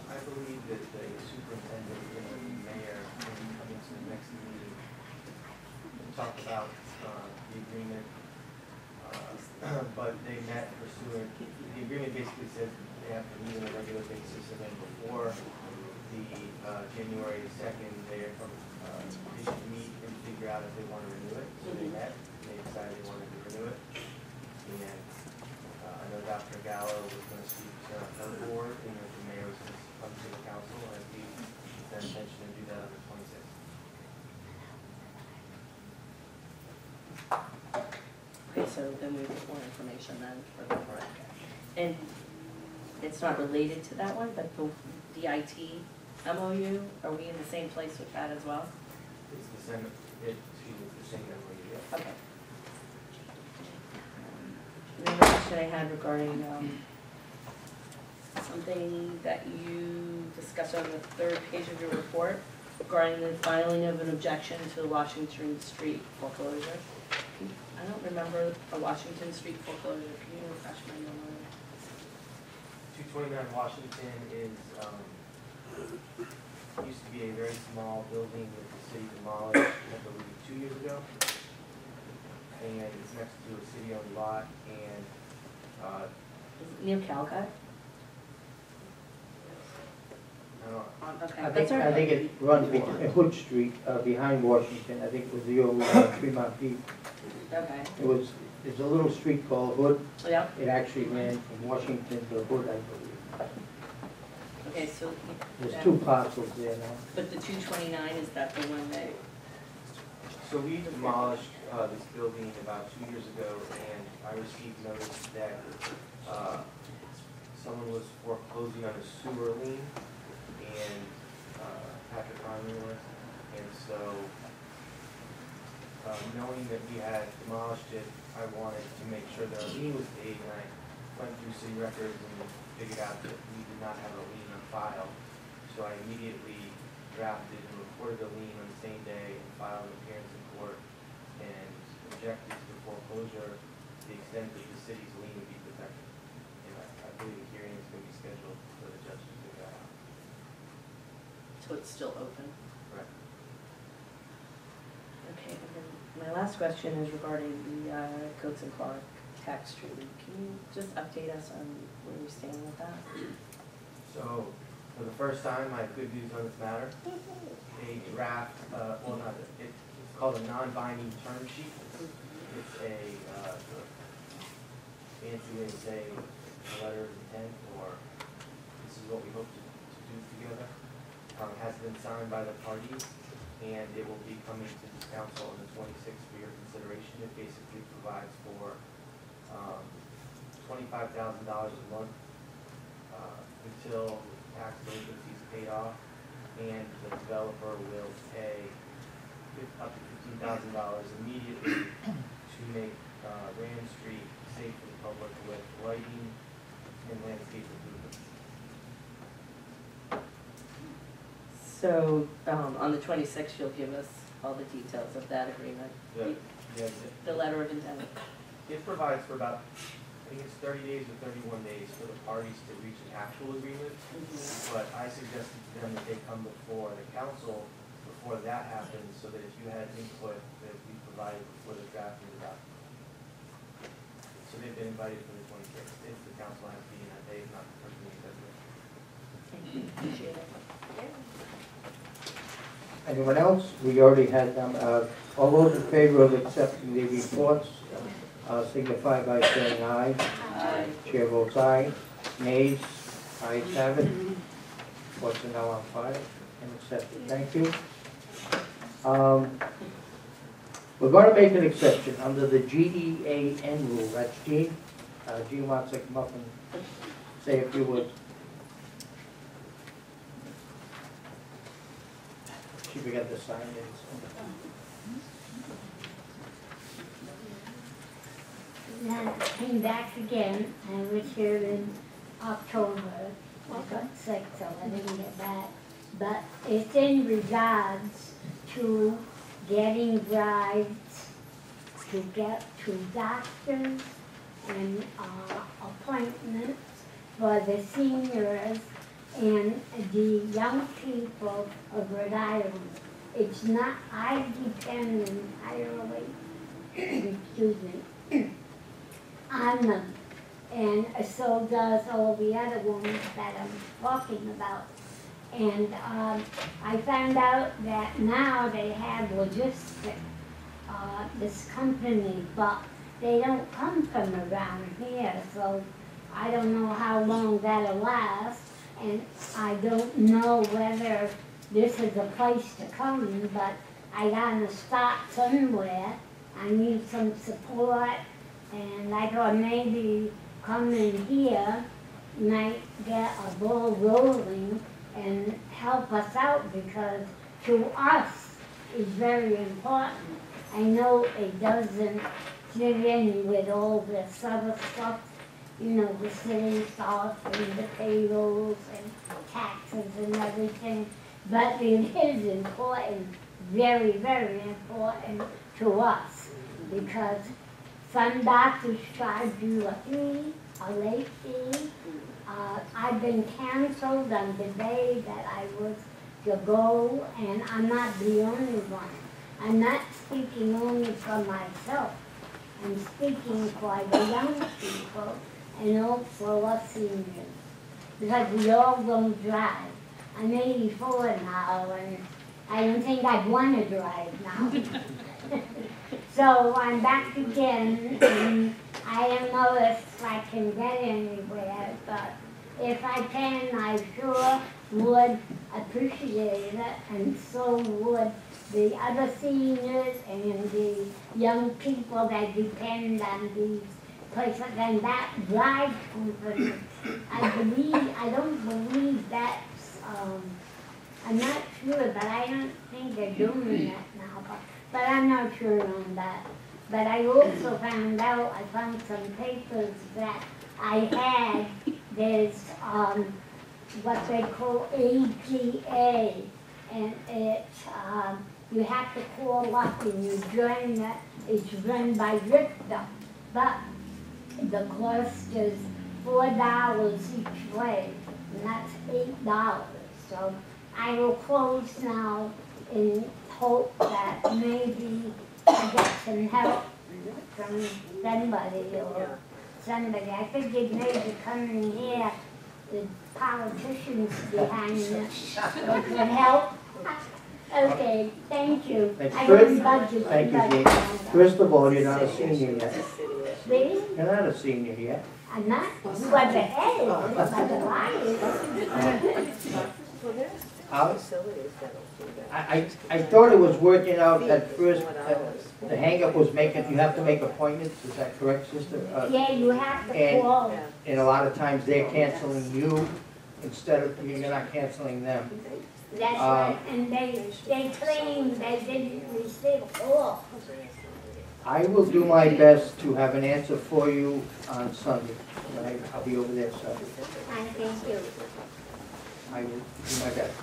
I believe that the superintendent and the mayor will be coming to the next meeting to talk about the agreement. But they met pursuant, the agreement basically says they have to meet on a regular basis, and then before the January 2nd, they should meet and figure out if they want to renew it. So they met, and they decided they wanted to renew it. And I know Dr. Gallo was going to speak to her board, and the mayor was going to come to the council, and I believe it's their intention to do that on the 26th. Okay, so then we get more information then for the board. And it's not related to that one, but the DIT MOU, are we in the same place with that as well? It's the same, it's the same memory, yeah. Okay. The other question I had regarding something that you discussed on the third page of your report regarding the filing of an objection to the Washington Street foreclosure. I don't remember a Washington Street foreclosure. Can you refresh my memory? 229 Washington is, used to be a very small building that the city demolished, I believe, 2 years ago. And it's next to a city-owned lot, and, Is it near Calcutta? I don't know. Okay. I think it runs between Hood Street, behind Washington. I think it was the old Fremont Peak. Okay. There's a little street called Hood. Yep. It actually ran from Washington to Hood, I believe. Okay, so. There's two parcels there now. But the 229, is that the one that? So we demolished this building about 2 years ago, and I received notice that someone was foreclosing on a sewer lien, and Patrick Conley was, and so knowing that we had demolished it, I wanted to make sure that our lien was paid, and I went through city records and figured out that we did not have a lien on file. So I immediately drafted and recorded a lien on the same day and filed an appearance in court and objected to the foreclosure to the extent that the city's lien would be protected. And I believe a hearing is going to be scheduled for the judge to figure that out. So it's still open? Correct. Okay, and then my last question is regarding the Coates and Clark tax treaty. Can you just update us on where we stand with that? So, for the first time, I have good news on this matter. A draft, it's called a non-binding term sheet. It's a fancy way to say a letter of intent, or this is what we hope to do together. Has been signed by the parties, and it will be coming to the council on the 26th for your consideration. It basically provides for $25,000 a month until tax delinquency is paid off, and the developer will pay up to $15,000 immediately to make Rand Street safe for the public with lighting and landscape improvements. So, on the 26th, you'll give us all the details of that agreement? The letter of intent? It provides for about, I think it's 30 days or 31 days for the parties to reach an actual agreement. But I suggested to them that they come before the council before that happens, so that if you had input, that we provided before the drafting of the document. So they've been invited for the 26th. If the council has to be in that day, not the person who says it. Thank you, appreciate it. Anyone else? We already had them. All those in favor of accepting the reports signify by saying aye. Aye. Chair votes aye. Nays? Ayes have it. Reports are now on file and accepted. Thank you. We're going to make an exception under the GEAN rule. That's Jean. Jean wants to come up and say a few words. She forgot to sign it. Then I came back again. I was here in October. I got sick, so I didn't get back. But it's in regards to getting rides to get to doctors and appointments for the seniors and the young people of Rhode Island. It's not, I depend entirely, excuse me, on them. And so does all the other ones that I'm talking about. And I found out that now they have logistics, this company, but they don't come from around here, so I don't know how long that'll last. And I don't know whether this is a place to come, but I gotta start somewhere. I need some support, and I thought maybe coming here might get a ball rolling and help us out, because to us is very important. I know it doesn't fit in with all this other stuff, you know, the city stuff and the payrolls and taxes and everything, but it is important, very, very important to us, because some doctors charge you a fee, a late fee. I've been canceled on the day that I was to go, and I'm not the only one. I'm not speaking only for myself. I'm speaking for the young people and also us seniors, because we all don't drive. I'm 84 now, and I don't think I'd want to drive now. So I'm back again, and I don't know if I can get anywhere, but if I can, I sure would appreciate it, and so would the other seniors and the young people that depend on these places. And that ride company, I don't believe that's, I'm not sure, but I don't think they're doing that now. But I'm not sure on that. But I also found out, I found some papers that I had, there's what they call APA, and it's, you have to call up and you join it. It's run by Richter, but the cost is $4 each way, and that's $8. So I will close now in hope that maybe I get some help from somebody or somebody. I figured maybe coming here, the politicians behind us could help. Okay, thank you. I didn't budget. Thank you, Jane. First of all, you're not a senior yet. Please? You're not a senior yet. I'm not. What the hell? But the I thought it was working out at first. The hang-up was making, you have to make appointments. Is that correct, sister? Yeah, you have to call. And a lot of times they're canceling you instead of, you're not canceling them. That's right, and they claim they didn't receive all. I will do my best to have an answer for you on Sunday. I'll be over there Sunday. Thank you. I will do my best.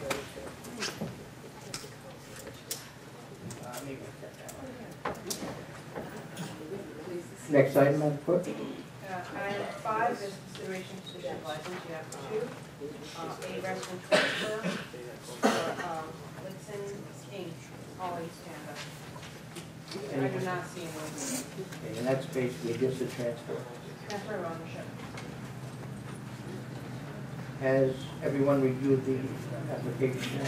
Next item, Madam Clerk. Item 5 is consideration position license. You have 2. A restaurant transfer for Woodson Inc. Always stand up. I do not see anyone. Okay, and that's basically just a transfer. Transfer of ownership. Has everyone reviewed the application?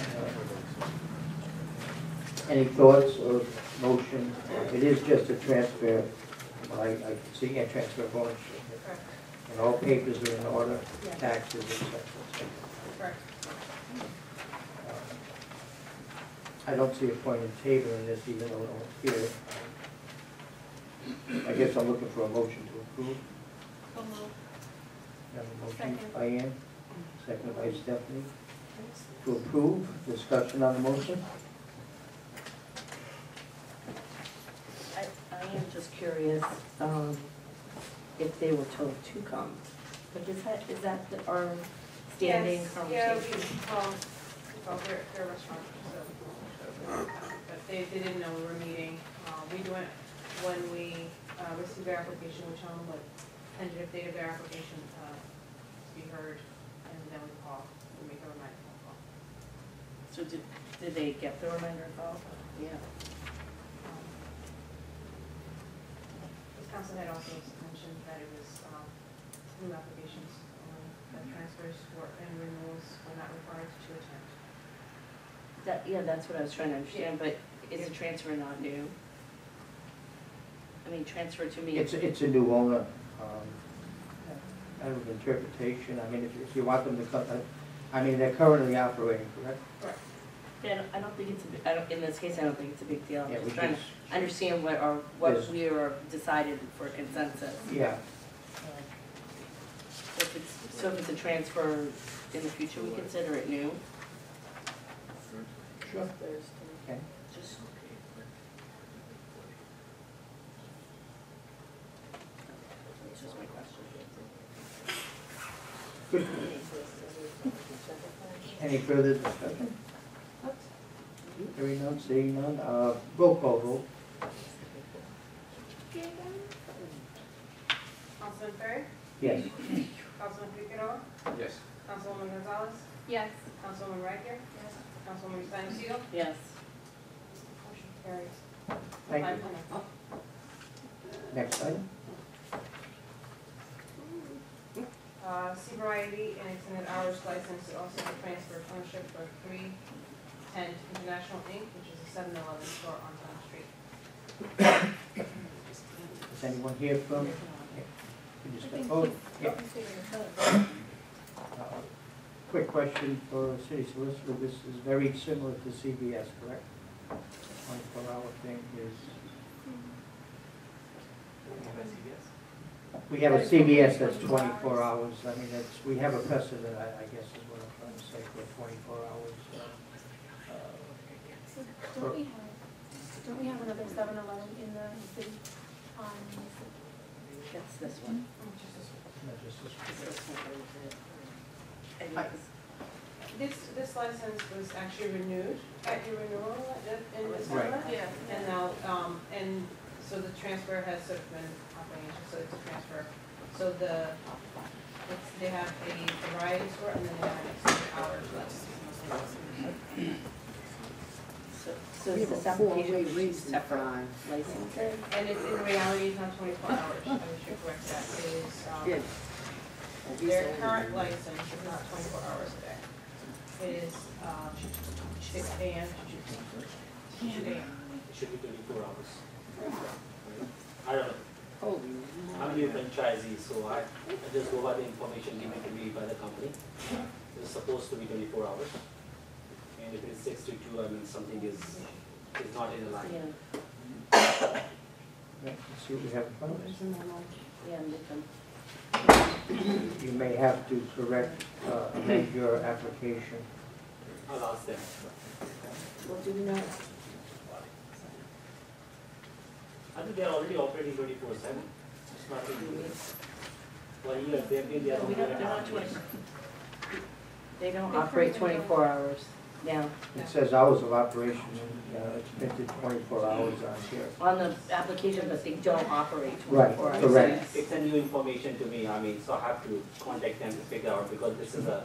Any thoughts or motion? It is just a transfer, I can see a transfer of ownership. Correct. And all papers are in order, Yes. taxes, et cetera, et cetera. Correct. I don't see a point in tabling this even though it's here. I guess I'm looking for a motion to approve. So moved. Have a motion Second. by Ann, second by Stephanie. To approve, discussion on the motion? I am just curious, if they were told to come. Like, is that our standing Yes, conversation? well, they're a restaurant, so, but they didn't know we were meeting. We do it when we receive their application, we tell them what tentative date of their application to be heard, and then we call, we make a reminder phone call. So did they get the reminder call? Yeah. This council had also mentioned that it was new applications, that transfers and renewals were not required to attend. Yeah, that's what I was trying to understand, but is the transfer not new? I mean, transfer to me. It's a new owner. Kind of interpretation. I mean, if you want them to come, I mean, they're currently operating, correct? Correct. Yeah, I don't think it's in this case, I don't think it's a big deal. I'm Yeah, just we trying just- to understand what we are decided for consensus. Yeah. So if it's a transfer in the future, we consider it new? Sure. Okay. Just. That's just my question. Good. Any further discussion? Hearing none, seeing none, roll call vote. Councilman Perry? Yes. Councilman Figueroa? Yes. Councilwoman Gonzalez? Yes. Councilwoman Reicher? Yes. Councilwoman Stein Yes. Motion carries. Thank you. 5-0. Next item. C Variety and extended hours license, also the transfer of ownership for 310 International Inc., which is a 7-Eleven store on Town Street. Is anyone here from? Can you step forward? Yeah. Quick question for city solicitor. This is very similar to CVS, correct? 24-hour thing is. We have a CVS that's 24 hours. I mean, we have a precedent, I guess is what I'm trying to say, for 24 hours. Don't we have another 7-Eleven in the city on? That's this one. Not just this one. This one. And Hi. This license was actually renewed at your renewal in December. Right. Yeah. And now, and so the transfer has sort of been operating, so it's a transfer. So they have a variety store and then they have an extended hours license. So is this application for two separate licenses? And it's in reality, it's not 24 hours, I should correct that. It is, their current license is not 24 hours a day. It is 6 AM to 2 AM. It should be 24 hours. I don't know. I'm new franchisee, so I just go by the information given to me by the company. It's supposed to be 24 hours. And if it's 6 to 2, I mean, something is not in line. Yeah, Let's see what we have in front of us. yeah, different. You may have to correct, amend your application. I'll ask them. Well, do we not? I think they're already operating 24/7. It's not really. For a year, they've been there. We don't, they're not 20. They don't operate 24 hours now. It says hours of operation, it's printed 24 hours on here. On the application, but they don't operate Right, 24 hours. correct. It's a new information to me, I mean, so I have to contact them to figure out, because this is a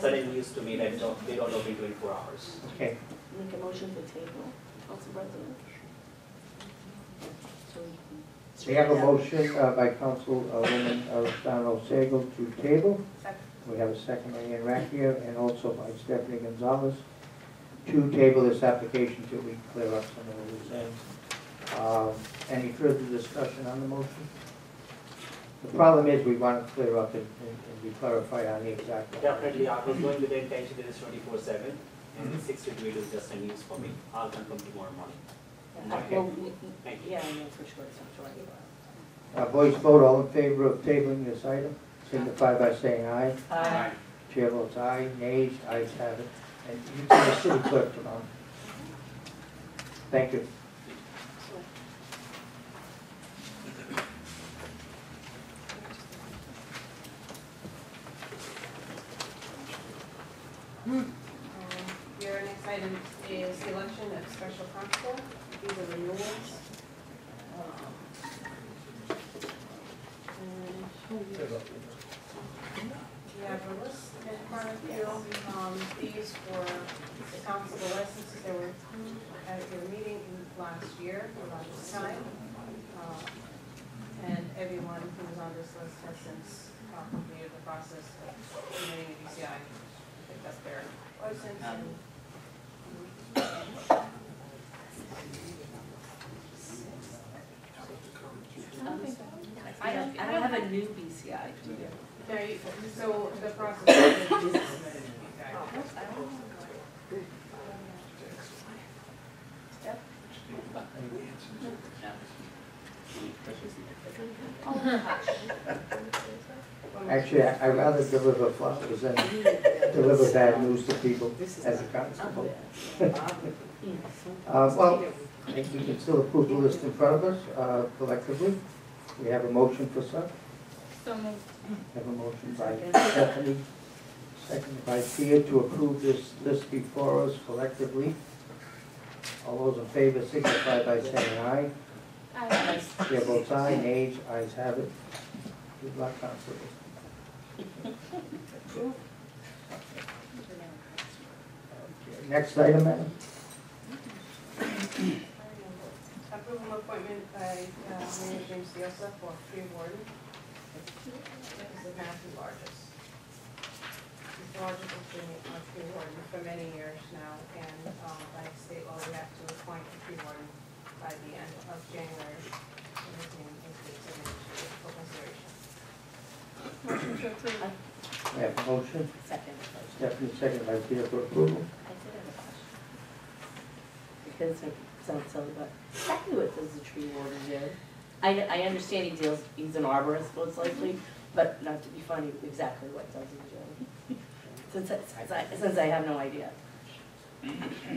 sudden news to me that they don't open 24 hours. Okay. Make a motion to table, Council President. So We have a motion by Councilwoman Rosano Segal to table. Second. We have a second by Ann Racchia and also by Stephanie Gonzalez to table this application till we clear up some of the loose ends. Any further discussion on the motion? The problem is we want to clear up and be clarified on the exact. Definitely, I was going with the intention that it's 24/7, and the 6 to 8 is just a news for me. I'll confirm tomorrow morning. Okay. Well, Thank you. yeah, I know for sure it's not 24. Voice vote, all in favor of tabling this item, signify by saying aye. Aye. Chair votes aye, nays, ayes have it. And you can the city clerk tomorrow. Thank you. Your next item is the election of special constable. These are renewals. We have a list in front of you. These were the constable licenses that were approved at your meeting last year, around this time. And everyone who was on this list has since completed the process of submitting a DCI. Picked up their license and I don't have a new BCI, do you? no, so the process is submitted to DCI. Actually, I'd rather deliver flowers than deliver bad news to people as a constable. Well, I think we can still approve the list in front of us collectively. We have a motion for such. So moved. Have a motion by Stephanie, seconded by Thea to approve this list before us collectively. All those in favor signify by saying aye. Aye. Chair votes aye, nays, ayes have it. Good luck, Constable. Next item, madam. Approval appointment by Mayor James Diosa for tree warden. This is the Matthew largest. He's the largest tree warden for many years now, and by state law, we have to appoint a tree warden by the end of January. And his name is submitted for consideration. Motion to approve. We have a motion. Second. Stephanie, seconded by Thea for approval. I did have a question. Because it sounds silly, but exactly what does the tree warden do? I understand he's an arborist most likely, but not to be funny, exactly what does he do? Since I have no idea.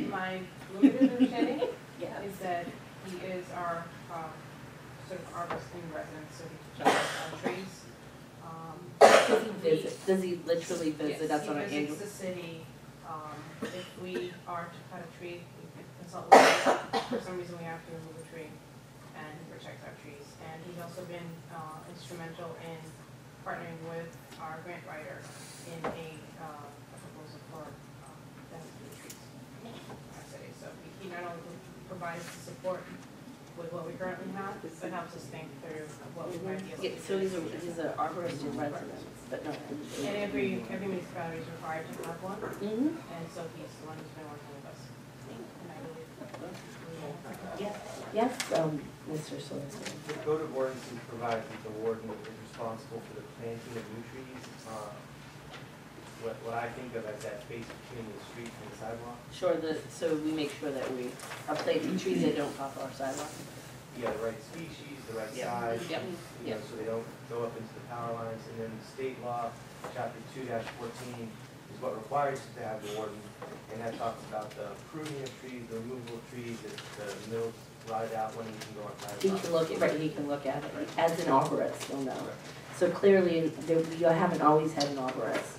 My limited understanding Yeah. is that he is our sort of arborist in residence, so he checks our trees. Does he visit, does he literally visit us on an Yes, he annual? visits the city. If we are to cut a tree, we could consult with him. For some reason, we have to remove a tree, and he protects our trees. And he's also been instrumental in partnering with our grant writer in a proposal for the trees in our city. So he not only provides support with what we currently have, but helps us think through what we might be able to do. Yeah, so he's an arborist in residence, but no. And every municipality is required to have one, and so he's the one who's been working with us. And I believe. Yes, Mr. Solicitor. The code of ordinances provides that the warden is responsible for the planting of new trees. What I think of as that space between the street and the sidewalk. Sure, so we make sure that we are planting trees that don't top our sidewalk. Yeah, the right species, the right Yep. size. Yep. You know, so they don't go up into the power lines. And then state law, chapter 2-14, is what requires to have the warden. And that talks about the pruning of trees, the removal of trees, the mills rotted out when he can go on private He property. can look at, right, he can look at it, as an arborist, you'll know. So clearly, you haven't always had an arborist.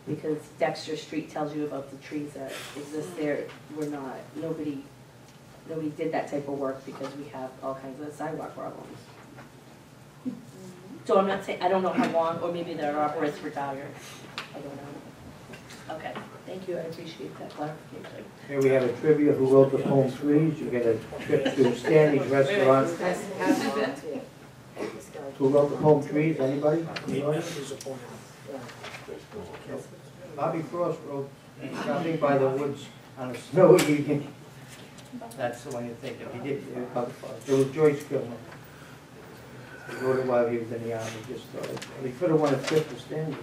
Because Dexter Street tells you about the trees that exist there, nobody did that type of work because we have all kinds of sidewalk problems. So I'm not saying, I don't know how long, or maybe their arborist retired, I don't know. Okay, thank you, I appreciate that clarification. Here we have a trivia, who wrote the poem Trees? You get a trip to Stanley's Restaurant. Who wrote the poem Trees? Anybody? Bobby Frost wrote Stopping by the woods on a snowy evening. That's the one you're thinking. He did, it was Joyce Gilman. He wrote it while he was in the army, just thought, he could have won a trip to Stanley.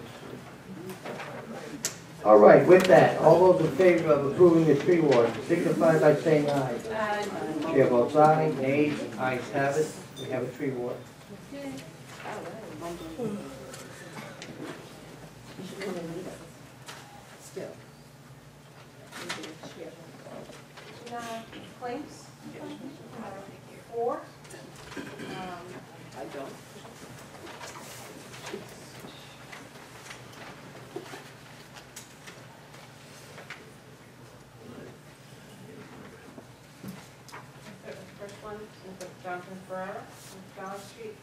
All right, with that, all those in favor of approving the tree warden, signify by saying aye. Aye. Chair votes aye, nays, ayes have it, we have a tree warden. Still. Claims? 4. I don't. The first one is the Jonathan Ferrera on Dollar Street.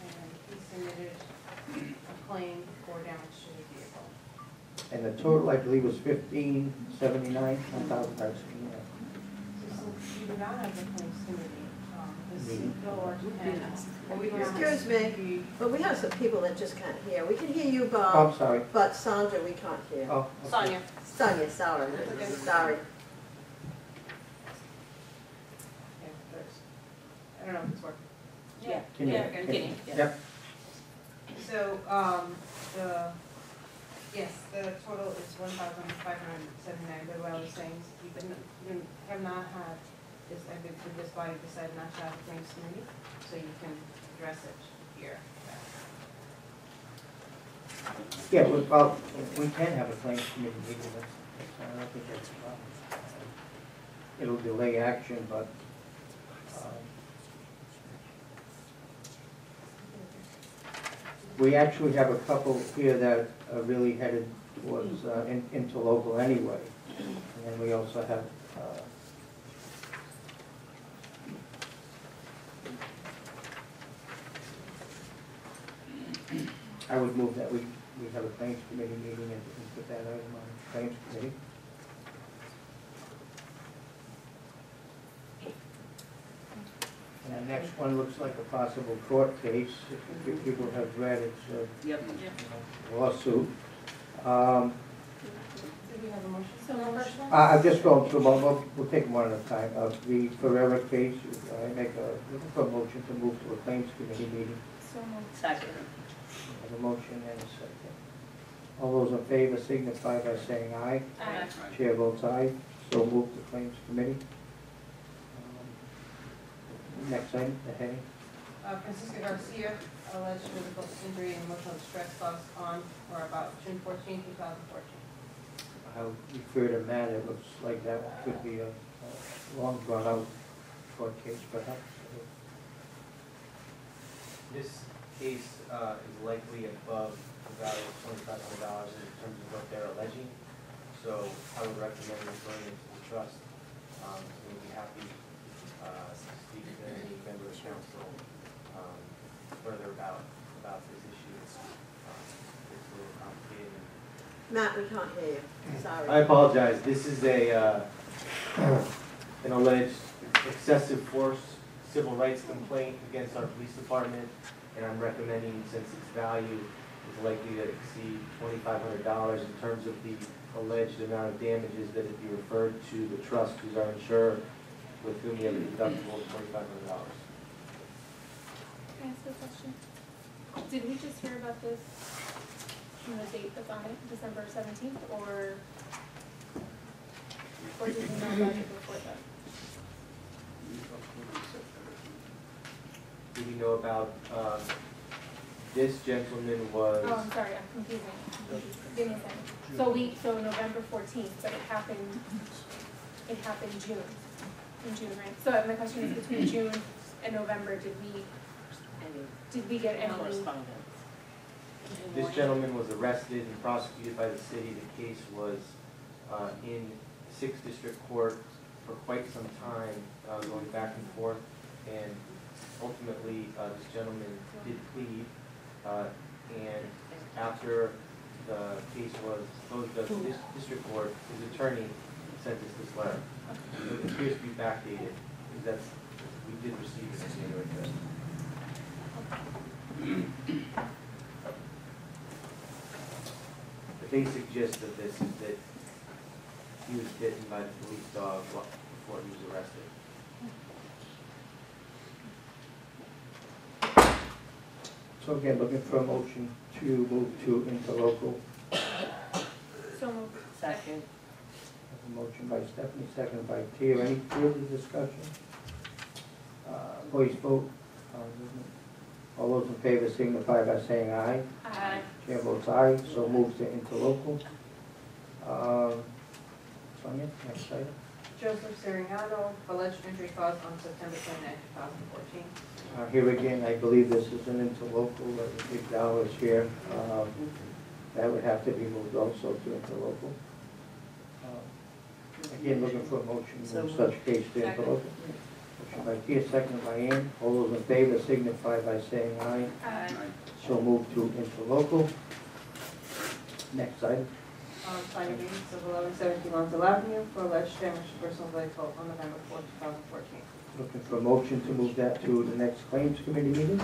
And he submitted a claim for damage to his vehicle. And the total, I believe, was $1579, $1,000. So since you do not have the claims committee, this board can. Excuse me, but we have some people that just can't hear. We can hear you, Oh, Bob. I'm sorry. But Sandra, we can't hear. Oh, okay. Sonia. Sonia, sorry, sorry. Yeah, there's, I don't know if it's working. Yeah. Can you- Yeah, getting, yeah. Yep. So, yes, the total is 1,579, but what I was saying is you have not had this, this body decided not to have a claims committee, so you can address it here. Yeah, well, we can have a claims committee meeting, I don't think that's a problem. It'll delay action, but, we actually have a couple here that are really headed towards, into local anyway. And then we also have, I would move that we have a claims committee meeting and put that item on the claims committee. And the next one looks like a possible court case, if people have read it, Yep. lawsuit. Did we have a motion? So motion. I'm just going through, we'll take them one at a time. The Ferrera case, I make a motion to move to a claims committee meeting. So moved. Second. I have a motion and a second. All those in favor signify by saying aye. Aye. Chair votes aye, so move to claims committee. Next item, the heading. Francisca Garcia, alleged physical injury and emotional distress caused on or about June 14, 2014. I'll refer to Matt, it looks like that could be a long drawn out court case perhaps. This case is likely above the value of $2,500 in terms of what they're alleging. So I would recommend referring it to the trust. We'd be happy to speak to any member of council further about this issue. It's a little complicated. Matt, we can't hear you, sorry. I apologize. This is an alleged excessive force civil rights complaint against our police department, and I'm recommending, since its value is likely to exceed $2,500 in terms of the alleged amount of damages, that it be referred to the trust, who's our insurer, with whom we have a deductible of $2,500. Can I ask a question? Did we just hear about this from the date that's on it, December 17th, or did we know about it before that? Do we know about, this gentleman was... Oh, I'm sorry, I'm confusing. Give me a second. So November 14th, but it happened June, in June, right? So my question is, between June and November, did we get any? Correspondence. This gentleman was arrested and prosecuted by the city. The case was in 6th District Court for quite some time, going back and forth, and ultimately this gentleman did plead, and after the case was closed up in District Court, his attorney sent us this letter. It appears to be backdated, because we did receive it in January 5th. basic gist of this is that he was bitten by the police dog before he was arrested. So again, looking for a motion to move to interlocal. So moved. Second. A motion by Stephanie, second by Tia. Any further discussion? Voice vote. All those in favor signify by saying aye. Aye. Chair votes aye, so moves to interlocal. Sonia, next item. Joseph Siriano, alleged injury caused on September 29, 2014. Here again, I believe this is an interlocal, the big dollars here. That would have to be moved also to interlocal. Again, looking for a motion to move such case to interlocal. Motion by Tia, second by Ann. All those in favor signify by saying aye. Aye. So move to interlocal. Next item. Signing dates of 1117 Lonsdale Avenue for alleged damage to personal vehicle on November 4, 2014. Looking for a motion to move that to the next claims committee meeting.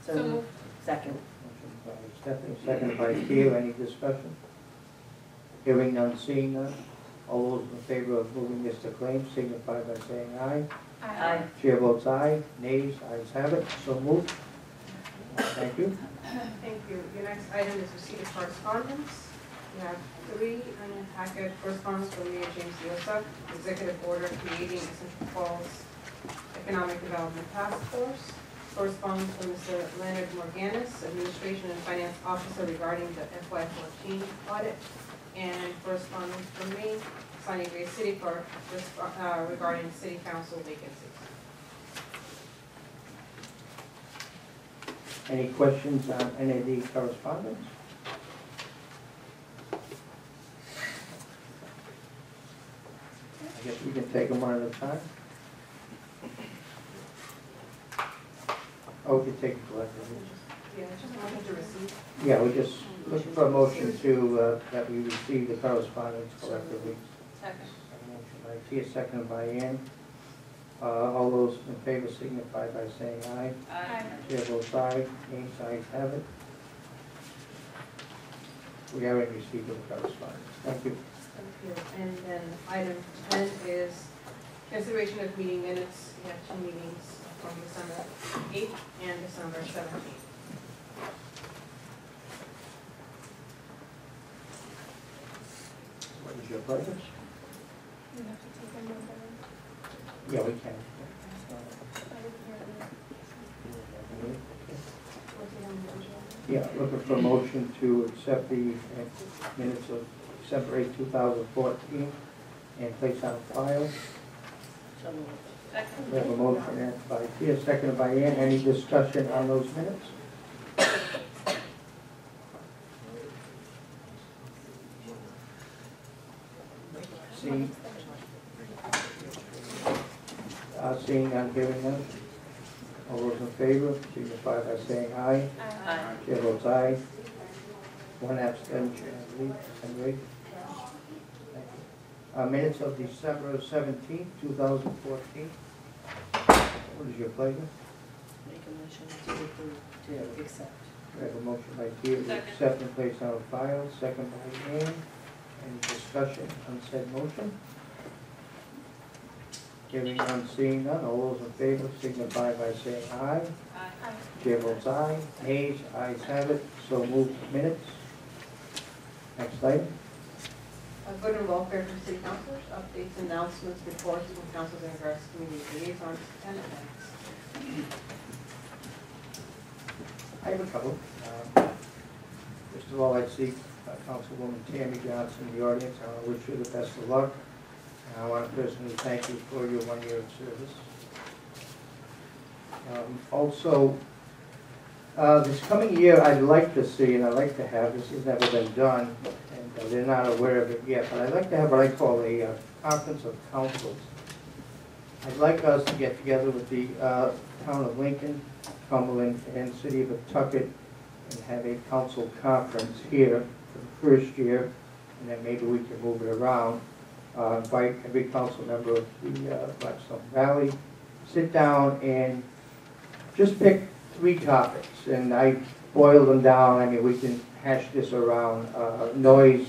So moved. Second. Motion by Stephanie, second by Tia. Any discussion? Hearing none, seeing none. All those in favor of moving this to claims signify by saying aye. Aye. Chair votes aye. Nays, ayes have it. So moved. Thank you. Thank you. Your next item is receipt of correspondence. You have 3 on your packet. Correspondence from Mayor James Yosak, Executive Order creating a Central Falls Economic Development Task Force. Correspondence from Mr. Leonard Morganis, Administration and Finance Officer regarding the FY14 audit. And correspondence from me, Sunny Gray City Clerk, regarding City Council vacancies. Any questions on any of the correspondence? I guess we can take them one at a time. Oh, we can take it collectively. Yeah, just wanted to receive. Yeah, we just looking for a motion to, that we receive the correspondence collectively. Second. A motion by Tia, seconded by Ann. All those in favor signify by saying aye. Aye. Chair votes aye. Nays, ayes have it. We are in receipt of the correspondence. Thank you. Thank you. And then item 10 is consideration of meeting minutes. We have 2 meetings from December 8th and December 17th. What is your pleasure? We have to take them one by one. Yeah, we can. Yeah, looking for a motion to accept the minutes of December 8, 2014 and place on file. So moved. We have a motion by Tia, seconded by Ann. Any discussion on those minutes? Seeing none, hearing none. All those in favor, signify by saying aye. Aye. Chair votes aye. 1 abstention, I believe. Thank you. Minutes of December 17th, 2014. What is your pleasure? Make a motion to approve, to accept. We have a motion by Tia to accept and place on file, second by Ann. Any discussion on said motion? Hearing none, seeing none, all those in favor signify by saying aye. Aye. Chair votes aye. Nays, ayes have it. So moved. Minutes. Next item. Good and welfare for city councilors, updates, announcements, reports from councils and regards to community liaisons and events. I have a couple. First of all, I see Councilwoman Tammy Johnson in the audience. I want to wish you the best of luck. And I want to personally thank you for your 1 year of service. Also, this coming year, I'd like to see, and I'd like to have, this has never been done, and they're not aware of it yet, but I'd like to have what I call a conference of councils. I'd like us to get together with the town of Lincoln, Cumberland, and city of Pawtucket and have a council conference here for the first year, and then maybe we can move it around. Invite every council member of the Blackstone Valley, sit down and just pick 3 topics, and I boil them down. I mean, we can hash this around, noise.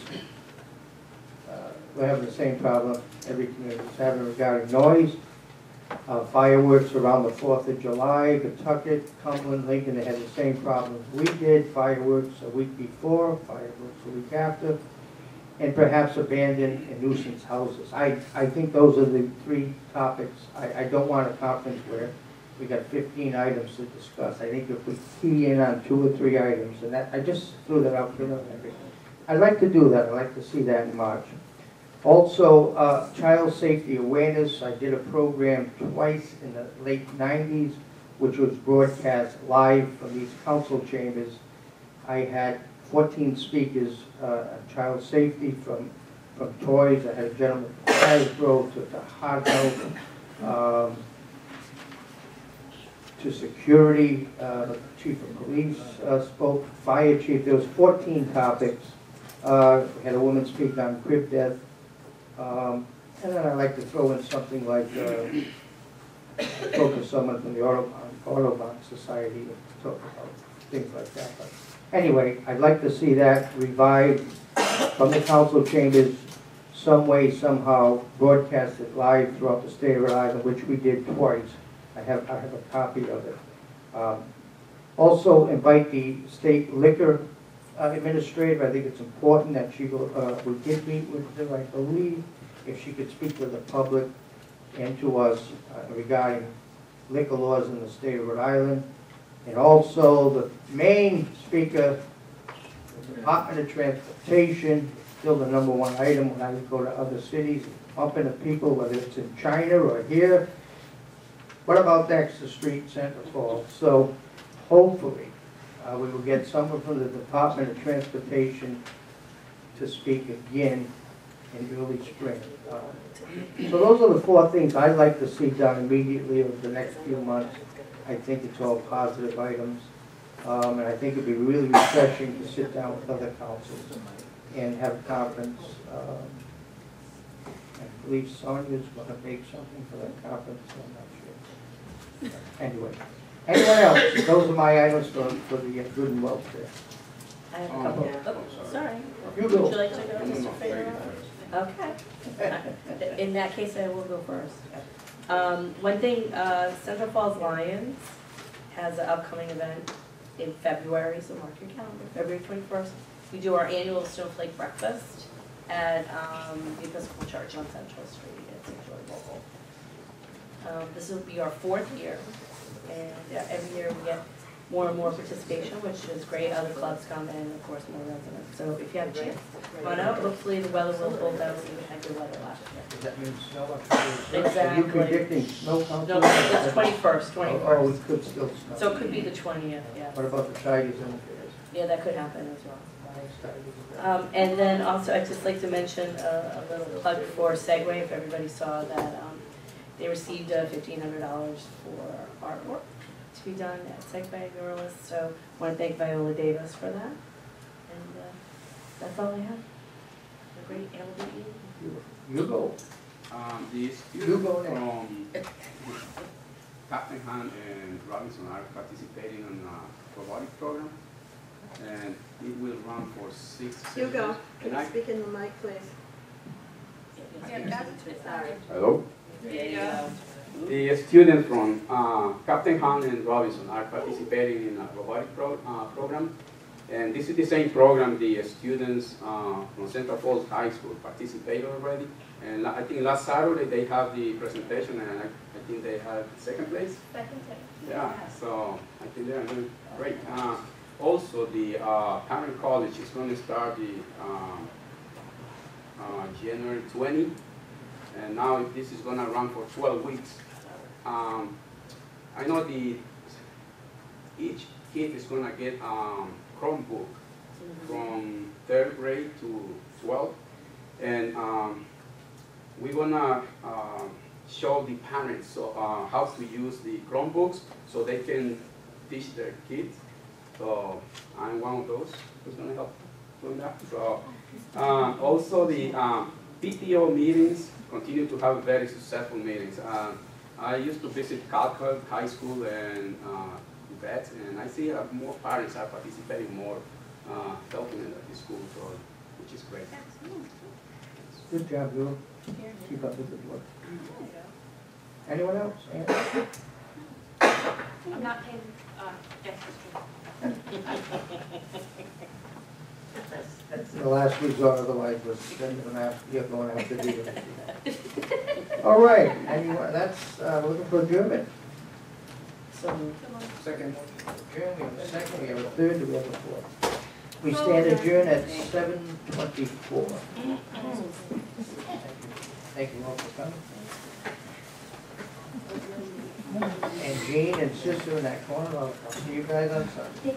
We're having the same problem every community is having regarding noise. Fireworks around the 4th of July, Pawtucket, Cumberland, Lincoln, they had the same problems we did. Fireworks a week before, fireworks a week after, and perhaps abandoned and nuisance houses. I think those are the three topics. I don't want a conference where we got 15 items to discuss. I think if we key in on 2 or 3 items, and that, I just threw that out preliminary. I'd like to do that. I'd like to see that in March. Also, child safety awareness. I did a program twice in the late 90s, which was broadcast live from these council chambers. I had 14 speakers on child safety from toys. I had a gentleman from Hasbro to Hot Health, to security. The chief of police spoke, fire chief. There was 14 topics. We had a woman speak on crib death. And then I'd like to throw in something like, talk to someone from the Autobahn Society to talk about things like that. But anyway, I'd like to see that revived from the council chambers, some way, somehow, broadcasted live throughout the state of Rhode Island, which we did twice. I have a copy of it. Also invite the state liquor administrator. I think it's important that she go, we did meet with her, I believe, if she could speak to the public and to us regarding liquor laws in the state of Rhode Island. And also the main speaker, the Department of Transportation, still the #1 item when I go to other cities, pumping the people, whether it's in China or here. What about Dexter Street, Central Falls? So hopefully we will get someone from the Department of Transportation to speak again in early spring. So those are the 4 things I'd like to see done immediately over the next few months. I think it's all positive items. And I think it'd be really refreshing to sit down with other councils and have a conference. I believe Sonia's going to make something for that conference, I'm not sure. Anyway, anyone else? Those are my items for the good and welfare. I have a couple. Oh, sorry. You go. Would you like to go, Mr. Figueroa? Okay. In that case, I will go first. One thing, Central Falls Lions has an upcoming event in February, so mark your calendar, February 21st. We do our annual Snowflake Breakfast at the Episcopal Church on Central Street at St. George Local. This will be our 4th year, and every year we get more and more participation, which is great. Other clubs come in, of course, more residents. So if you have a chance, come on out. Hopefully the weather will hold out. We had good weather last year. Does that mean snow up there? Exactly. Are you predicting snow coming? No, it's 21st. Oh, it could still snow. So it could be the 20th, yeah. What about the Tigers and the Bears? Yeah, that could happen as well. And then also, I'd just like to mention a little plug for Segway, if everybody saw that they received $1,500 for artwork to be done at Segway Gorillas. So I want to thank Viola Davis for that. And that's all I have. A great LBE. You go. The students from Captain Hunt and Robinson are participating in a robotic program, and it will run for 6 Hugo, sessions. can you speak in the mic, please? Hello? There you go. The students from Captain Hunt and Robinson are participating in a robotic program, and this is the same program the students from Central Falls High School participated already. And I think last Saturday they have the presentation, and I think they have 2nd place. Yeah, so I think they're doing great. Also, the Cameron College is going to start the January 20, and now this is going to run for 12 weeks. I know each kid is going to get Chromebook from 3rd grade to 12th, and we're going to show the parents how to use the Chromebooks so they can teach their kids. So I'm one of those who's going to help doing that. So also the PTO meetings continue to have very successful meetings. I used to visit Calcutta High School and vets, and I see more parents are participating more document at the school, so, which is great. Good job, Bill. Keep up the good work. Anyone else? Ann? I'm not paying, The last resort, otherwise you're going to have to do it. All right, anyone, that's, looking for adjournment. Second. Adjourn, we have a second, we have a third, do we have a fourth? We stand adjourned at 7:24. Thank you all for coming. And Jean and Sister in that corner, I'll see you guys on Sunday.